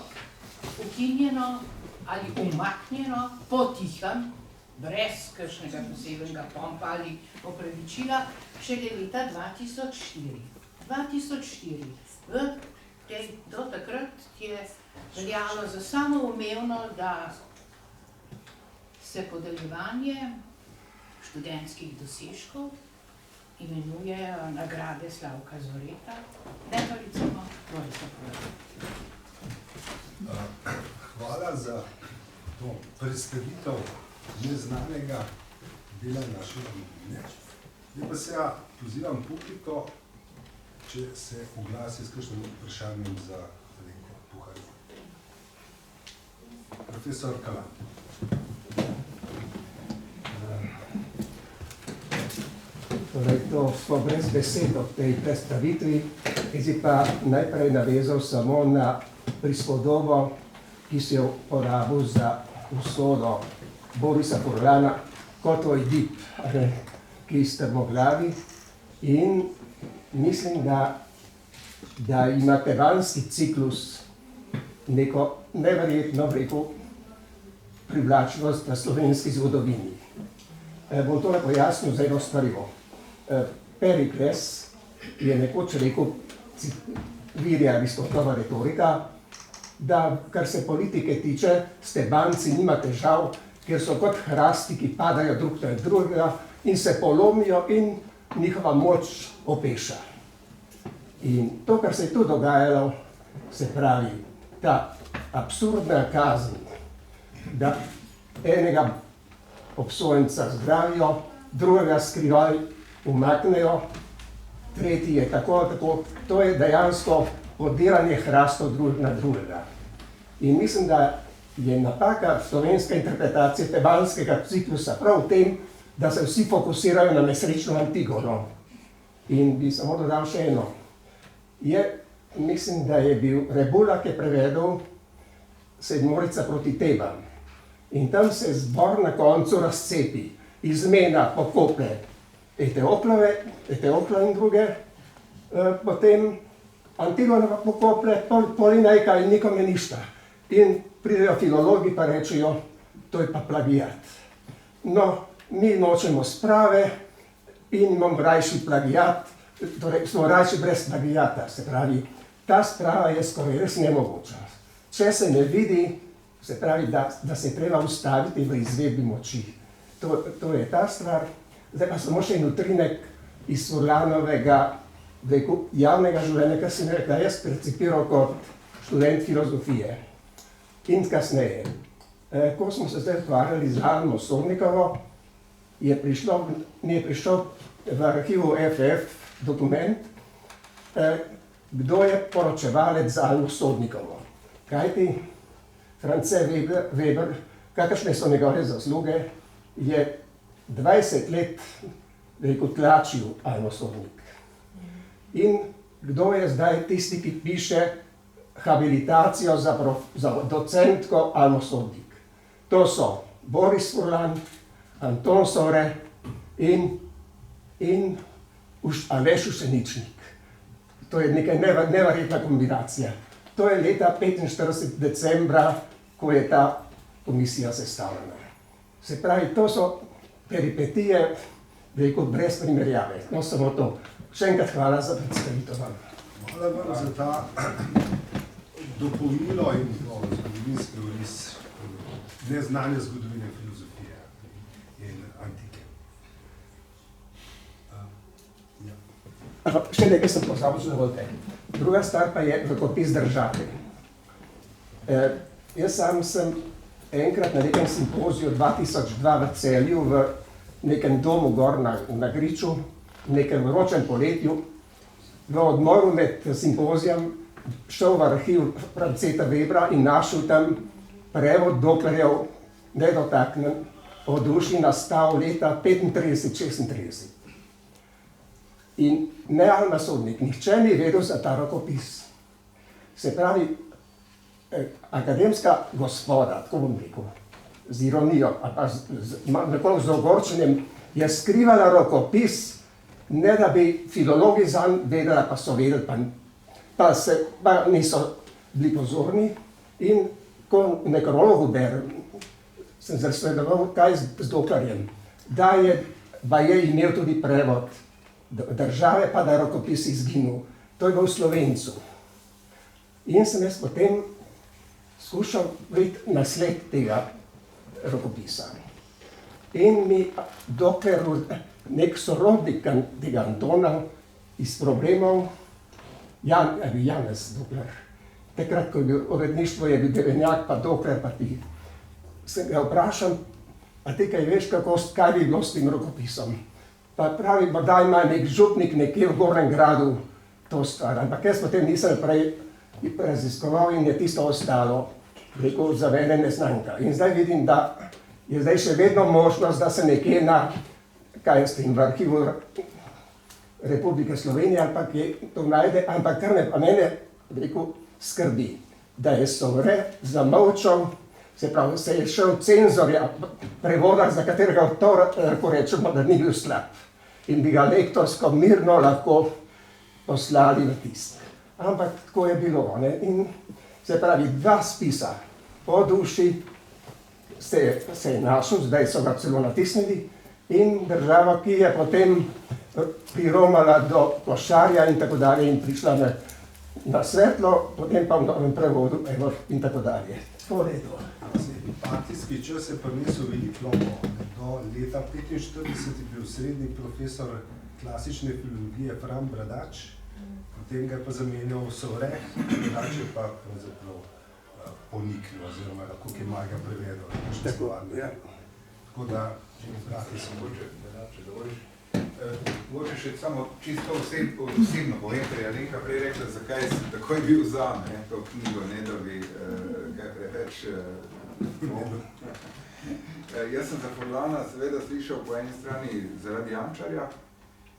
D: ukinjeno ali umaknjeno potihem, brez kakšnega posebnega pompa ali opravičila, šele leta 2004. 2004. Do takrat je veljalo za samoumevno, da se podeljevanje študentskih dosežkov imenujejo nagrade Slavka Zoreta, ne pa recimo Borisa Pojla.
C: Hvala za to predstavitev neznanega dela naše zgodovine. Zdaj pa se pozivam publiko, če se oglasi s kakšnim vprašanjem za Alenko Puhar. Profesor Kalan.
F: Torej, to smo brez besed ob tej predstavitvi, jaz bi pa najprej navezal samo na prispodobo, ki si jo uporabil za usodo Borisa Furlana kot Ojdip, ki strmoglavi, in mislim, da ima tevanski ciklus neko neverjetno veliko privlačnost v slovenski zgodovini. Bom tole pojasnil za eno stvarjo. Perikles je nekoč rekel, vir je Aristotova retorika, da kar se politike tiče, stebanci nima težav, ker so kot hrasti, ki padajo drug na drugega in se polomijo in njihova moč opeša. In to, kar se je tu dogajalo, se pravi, ta absurdna kazen, da enega obsojenca zdravijo, drugega skrivaj umaknejo, tretji je tako, to je dejansko podiranje hrastov drug na drugega. In mislim, da je napaka slovenske interpretacije tebanskega ciklusa prav v tem, da se vsi fokusirajo na nesrečno Antigono. In bi samo dodal še eno. Mislim, da je bil Rebula, ki je prevedel Sedmorica proti Tebam. In tam se zbor na koncu razcepi, izmena pokope Eteokla in druge, potem Antigona pokope Polinejka in nikome ništa. In pridejo filologi pa rečejo, to je pa plagijat. No, mi nočemo sprave in imamo rajši plagijat, torej smo rajši brez plagijata, se pravi, ta sprava je skoraj res nemogoča. Če se ne vidi, se pravi, da se treba ustaviti v izvedbi moči. To je ta stvar. Zdaj pa samo še en utrinek iz Furlanovega javnega življenja, kar sem rekla, jaz precipiral kot študent filozofije. In kasneje, ko smo se zdaj ukvarjali z Almo Sodnikovo, mi je prišel v arhivu FF dokument, kdo je poročevalec z Almo Sodnikovo. Kajti France Weber, kakršne so njegove zasluge, je 20 let tlačil Almo Sodnik. In kdo je zdaj tisti, ki piše habilitacijo za docentko Almo Sodnik? To so Boris Furlan, Anton Sore in Aleš Ušeničnik. To je nekaj neverjetna kombinacija. To je leta 45. decembra, ko je ta komisija sestavljena. Se pravi, to so peripetije, brez primerjave. No, samo to. Še enkrat hvala za predstavitev vam.
C: Hvala vam za ta dopolnilo in zgodovinski oris neznanja zgodovine filozofije in antike.
F: Še nekaj sem pozabil, če dovolite. Druga stvar pa je rokopis države. Jaz sam sem enkrat na nekem simpoziju 2002 v Celju v nekem domu gor na Griču, v nekem vročem poletju, v odmoru med simpozijem šel v arhiv Franceta Webra in našel tam prevod Doklerjev Nedotaknen o duši nastal leta 35-36. In ne Alma Sodnik, nihče ni vedel za ta rokopis. Se pravi, akademska gospoda, tako bom rekel, z ironijo, nekoliko z ogorčenjem, je skrivala rokopis, ne da bi filologi zanj vedeli, pa so vedeli, pa niso bili pozorni. In ko v nekrologu berem, sem zasledoval, kaj z Doklerjem, da je imel tudi prevod države, pa da je rokopis izginil. To je bil v Slovencu. In sem jaz potem skušal videti nasled tega rokopisa. In mi dokler nek sorodnik tega Antona iz problemov, Janez Dokler, takrat, ko je bil uredništvo, je bil Debenjak, pa Dokler, pa ti, sem ga vprašal, a ti kaj veš, kaj bi bilo s tem rokopisom? Pa pravi, da ima nek župnik nekje v Gornjem Gradu to stvar, ampak jaz potem nisem prej raziskoval in je tisto ostalo, rekel, za mene neznanka. In zdaj vidim, da je zdaj še vedno možnost, da se nekje v arhivu Republike Slovenije, ampak je to najde, ampak kar me pa mene, rekel, skrbi, da je Sore zamolčal, se pravi, se je šel cenzorja, prevoda, za katerega lahko rečemo, da ni bil slab. In bi ga lektorsko mirno lahko poslali v tisk. Ampak tako je bilo. In se pravi, 2 spisa o duši se je našel, zdaj so ga celo natisnili, in država, ki je potem priromala do Košarja in tako dalje in prišla na svetlo, potem pa v novem prevodu in tako dalje. To je to.
C: Partijski čas je prinesel veliko lomo. Do leta 1945 je bil srednji profesor klasične filologije Fran Bradač, potem ga je pa zamenjal Sore, Bradač je pa pravzaprav poniknil, oziroma kako je Marga prevedel. Tako da, vrati se moče.
B: Mogoče še samo čisto osebno povem, ker je Alenka prej rekla, zakaj sem takoj bil za to knjigo, ne da bi kaj preveč. Jaz sem za Furlana seveda slišal po eni strani zaradi Jančarja,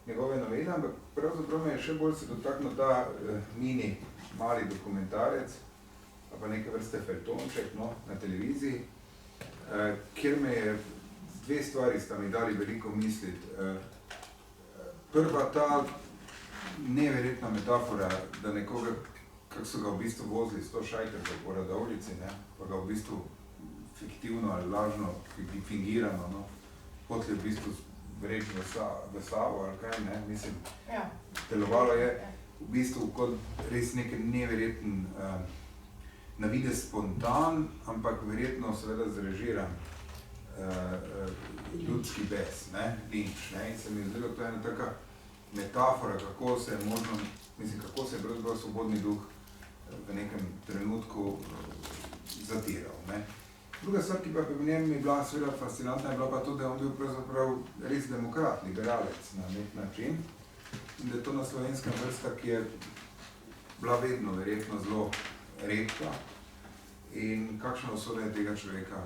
B: njegove novele, ampak pravzaprav me je še bolj se dotaknil ta mini mali dokumentarec, pa neke vrste feltonček na televiziji, kjer me je 2 stvari sta mi dali veliko misliti. Prva ta neverjetna metafora, da nekoga, kako so ga v bistvu vozili s to šajtrko po Radovljici, pa ga v bistvu fiktivno ali lažno, fingirano, hoteli v bistvu vreči v Savo ali kaj, mislim, delovalo je v bistvu kot res nekaj neverjeten, na videz spontan, ampak verjetno seveda zrežiran ljudski bes, linč, in se mi je zdelo, to je ena taka metafora, kako se je možno, mislim, kako se je pravzaprav svobodni duh v nekem trenutku zatiral. Druga stvar, ki pa v njem mi bila seveda fascinantna, je bila pa to, da je on bil pravzaprav res demokrat, liberalec na nek način in da je to na slovenskem vrsta, ki je bila vedno verjetno zelo redka in kakšna usoda je tega človeka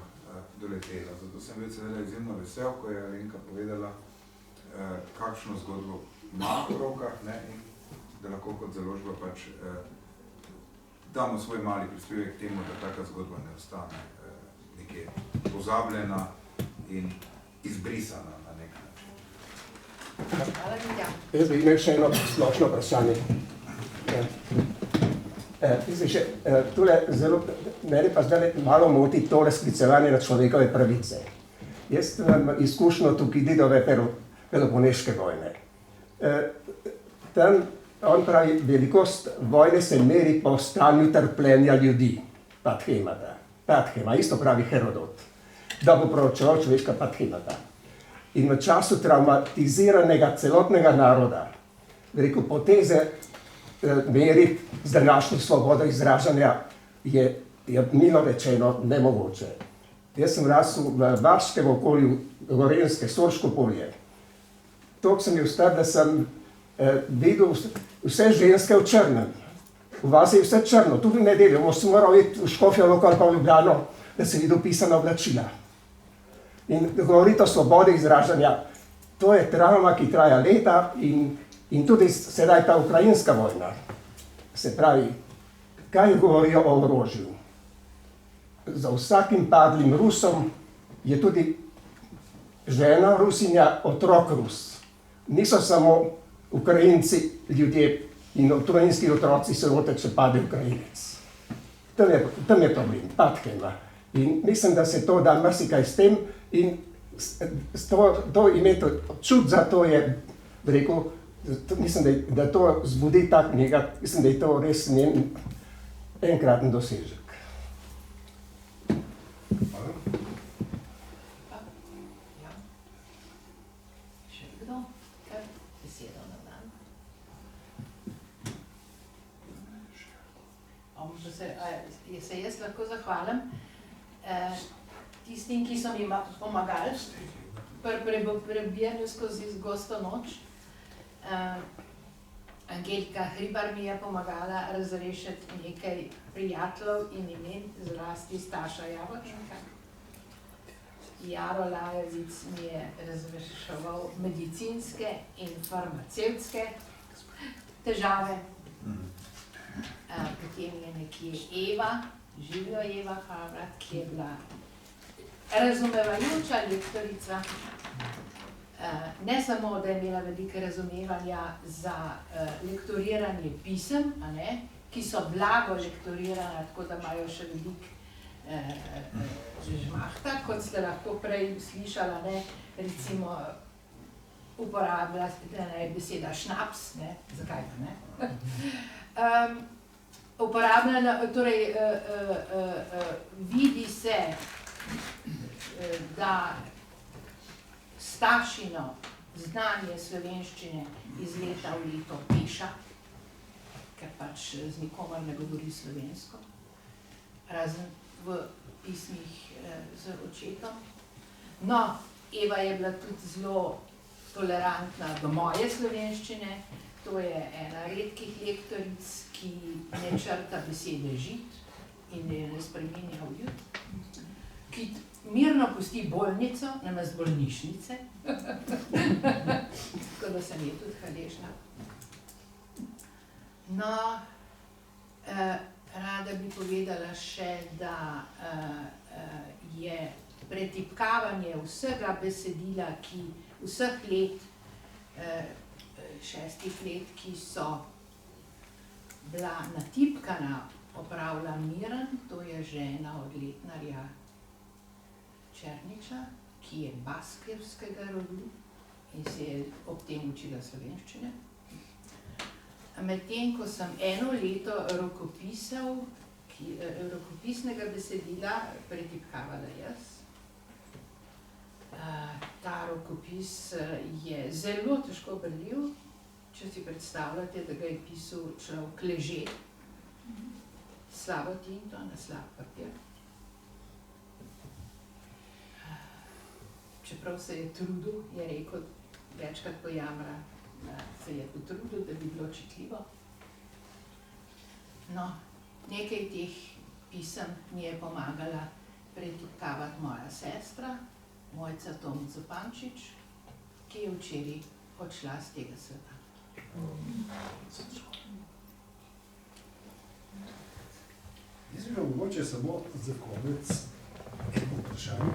B: doletelo. Zato sem bil seveda izjemno vesel, ko je Alenka povedala, kakšno zgodbo ima v rokah, ne, in da lahko kot založba pač damo svoj mali prispevek k temu, da taka zgodba ne ostane nekje pozabljena in izbrisana na nek način.
F: Jaz bi imel še eno splošno vprašanje. Mene pa zdaj malo moti tole sklicevanje na človekove pravice. Jaz imam izkušnjo Tukididove Peloponeške vojne. Tam on pravi, velikost vojne se meri po stanju trpljenja ljudi. Pathema, isto pravi Herodot, da bo proučeval človeška pathemata. In v času traumatiziranega celotnega naroda, rekel, poteze meriti z današnjo svobodo izražanja je milo rečeno nemogoče. Jaz sem rasel v vaškem okolju, Gorenjske, Sorško polje. Toliko sem bil star, da sem videl vse ženske v črnem. V vas je vse črno, tudi v nedeljo, sem moral iti v Škofjo Loko ali pa v Ljubljano, da sem videl pisana oblačila. In govoriti o svobodi izražanja, to je travma, ki traja leta in tudi sedaj ta ukrajinska vojna. Se pravi, kaj govorijo o orožju? Za vsakim padlim Rusom je tudi žena Rusinja, otrok Rus. Niso samo Ukrajinci ljudje in ukrajinski otroci se rote, če pade Ukrajinec. Tam je problem, pathema. In mislim, da se to da marsikaj s tem in to imeti čut za to je, rekel, mislim, da to zbudi tak njega, mislim, da je to res njen enkraten dosežek.
D: Se jaz lahko zahvalim tistim, ki so mi pomagali pri prebijanju skozi gosto noč. Angelika Hribar mi je pomagala razrešiti nekaj prijateljev in imen, zlasti Staša Javorčnika. Jaro Lajevic mi je razreševal medicinske in farmacevtske težave. Potem je nekje Eva, Živjo Eva Havrat, ki je bila razumevajoča lektorica. Ne samo, da je imela velike razumevanja za lektoriranje pisem, ki so blago lektorirana, tako da imajo še veliko žmahta, kot ste lahko prej slišala, recimo uporabila beseda šnaps, zakaj pa ne? Uporabljena, torej vidi se, da Stašino znanje slovenščine iz leta v leto peša, ker pač z nikomer ne govori slovensko, razen v pismih z očetom. No, Eva je bila tudi zelo tolerantna do moje slovenščine. To je ena redkih lektoric, ki ne črta besede žid in ne spreminja v jud, ki mirno pusti bolnico, namesto bolnišnice. Tako da sem je tudi hvaležna. No, rada bi povedala še, da je pretipkavanje vsega besedila, ki vseh let, 6 let, ki so bila natipkana, opravila Miran, to je žena od letnarja Černiča, ki je baskerskega rodu in se je ob tem učila slovenščine. Medtem, ko sem eno leto rokopisnega besedila pretipkavala jaz, ta rokopis je zelo težko berljiv, če si predstavljate, da ga je pisal človek leže, slabo tinto na slab papir. Čeprav se je trudil, je rekel, večkrat pojamra, da se je potrudil, da bi bilo čitljivo. No, nekaj teh pisem mi je pomagala pretipkavati moja sestra, Mojca Tomić Zupančič, ki je včeraj odšla z tega sveta.
C: Jaz bi mogoče samo za konec eno vprašanje.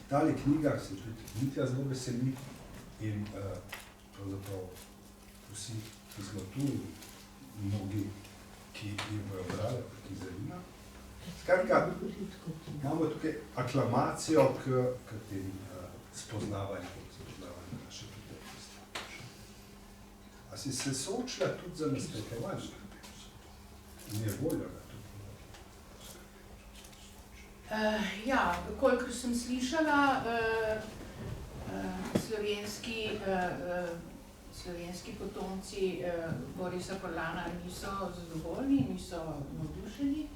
C: Tale knjiga se tudi Mitja zelo veseli in pravzaprav vsi, ki smo tu, mnogi, ki jih bojo brali, ki jih zanima. Skratka, imamo tukaj aklamacijo k tem spoznavanju naše preteklosti. A si se soočila tudi za nasprotovanje? In je volja ga tudi?
D: Ja, kolikor sem slišala, slovenski potomci Borisa Forlana niso zadovoljni, niso navdušeni,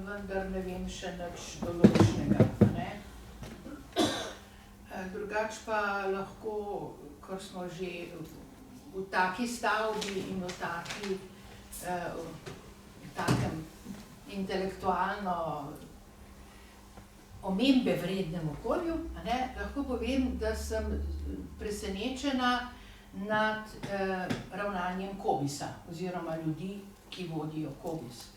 D: vendar ne vem še nič določnega. Drugač pa lahko, ker smo že v taki stavbi in v takem intelektualno omembe vrednem okolju, lahko povem, da sem presenečena nad ravnanjem Kobisa oziroma ljudi, ki vodijo Kobis.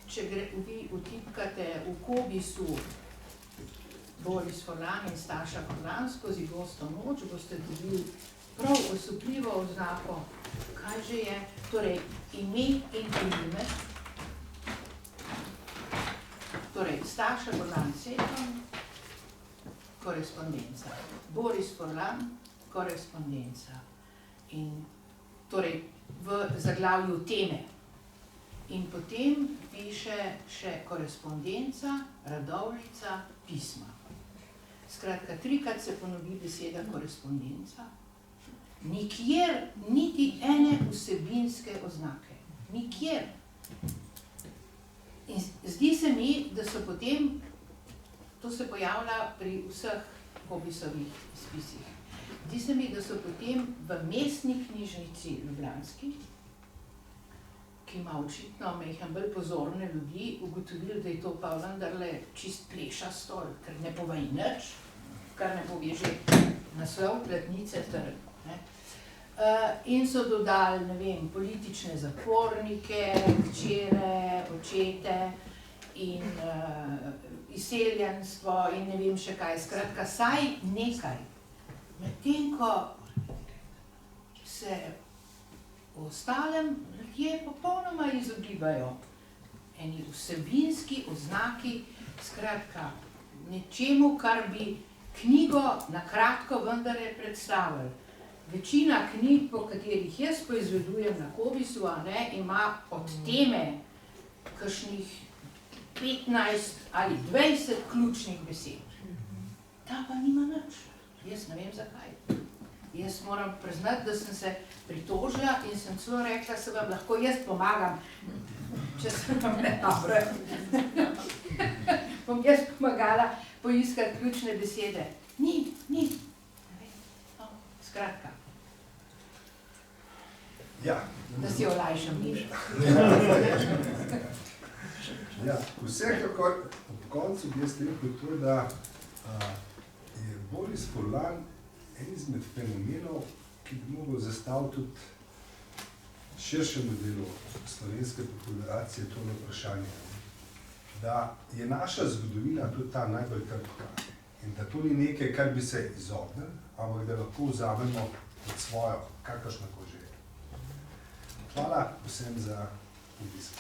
D: Če vi vtipkate v Kobisu Boris Forlan in Staša Forlan skozi gosto noč, boste dobili prav osupljivo oznako, kaj že je, torej ime in priimek. Torej, Staša Forlan Seton, korespondenca. Boris Forlan, korespondenca. In torej v zaglavju teme. In potem piše še korespondenca, radovljica, pisma. Skratka, 3-krat se ponovi beseda korespondenca. Nikjer niti ene vsebinske oznake. Nikjer. In zdi se mi, da so potem, to se pojavlja pri vseh Kobisovih spisih, zdi se mi, da so potem v mestni knjižnici ljubljanski, ki ima očitno mejhen bolj pozorne ljudi, ugotovili, da je to pa vendarle čist plešasto, ker ne pove nič, kar ne pove že naslov, platnice, in so dodali, ne vem, politične zapornike, hčere, očete in izseljenstvo in ne vem še kaj. Skratka, saj nekaj. Medtem ko se v ostalem ljudje popolnoma izogibajo eni vsebinski oznaki, skratka, nečemu, kar bi knjigo na kratko vendarle predstavili. Večina knjig, po katerih jaz poizvedujem na Kobisu, ima od teme kakšnih 15 ali 20 ključnih besed. Ta pa nima nič. Jaz ne vem zakaj. Jaz moram priznati, da sem se pritožila in sem celo rekla, se vam lahko jaz pomagam, če sem vam ne dobro. Bom jaz pomagala poiskati ključne besede. Ni. No, skratka.
C: Ja.
D: Da si olajšam mišo.
C: Ja, vsekakor ob koncu bi jaz rekel to, da je Boris Forlan en izmed fenomenov, ki bi mogel zastaviti tudi širšemu delu slovenske populacije tole vprašanje. Da je naša zgodovina tudi ta najbolj krhka in da to ni nekaj, kar bi se izognili, ampak da lahko vzamemo kot svojo, kakršnako že. Hvala vsem za obisk.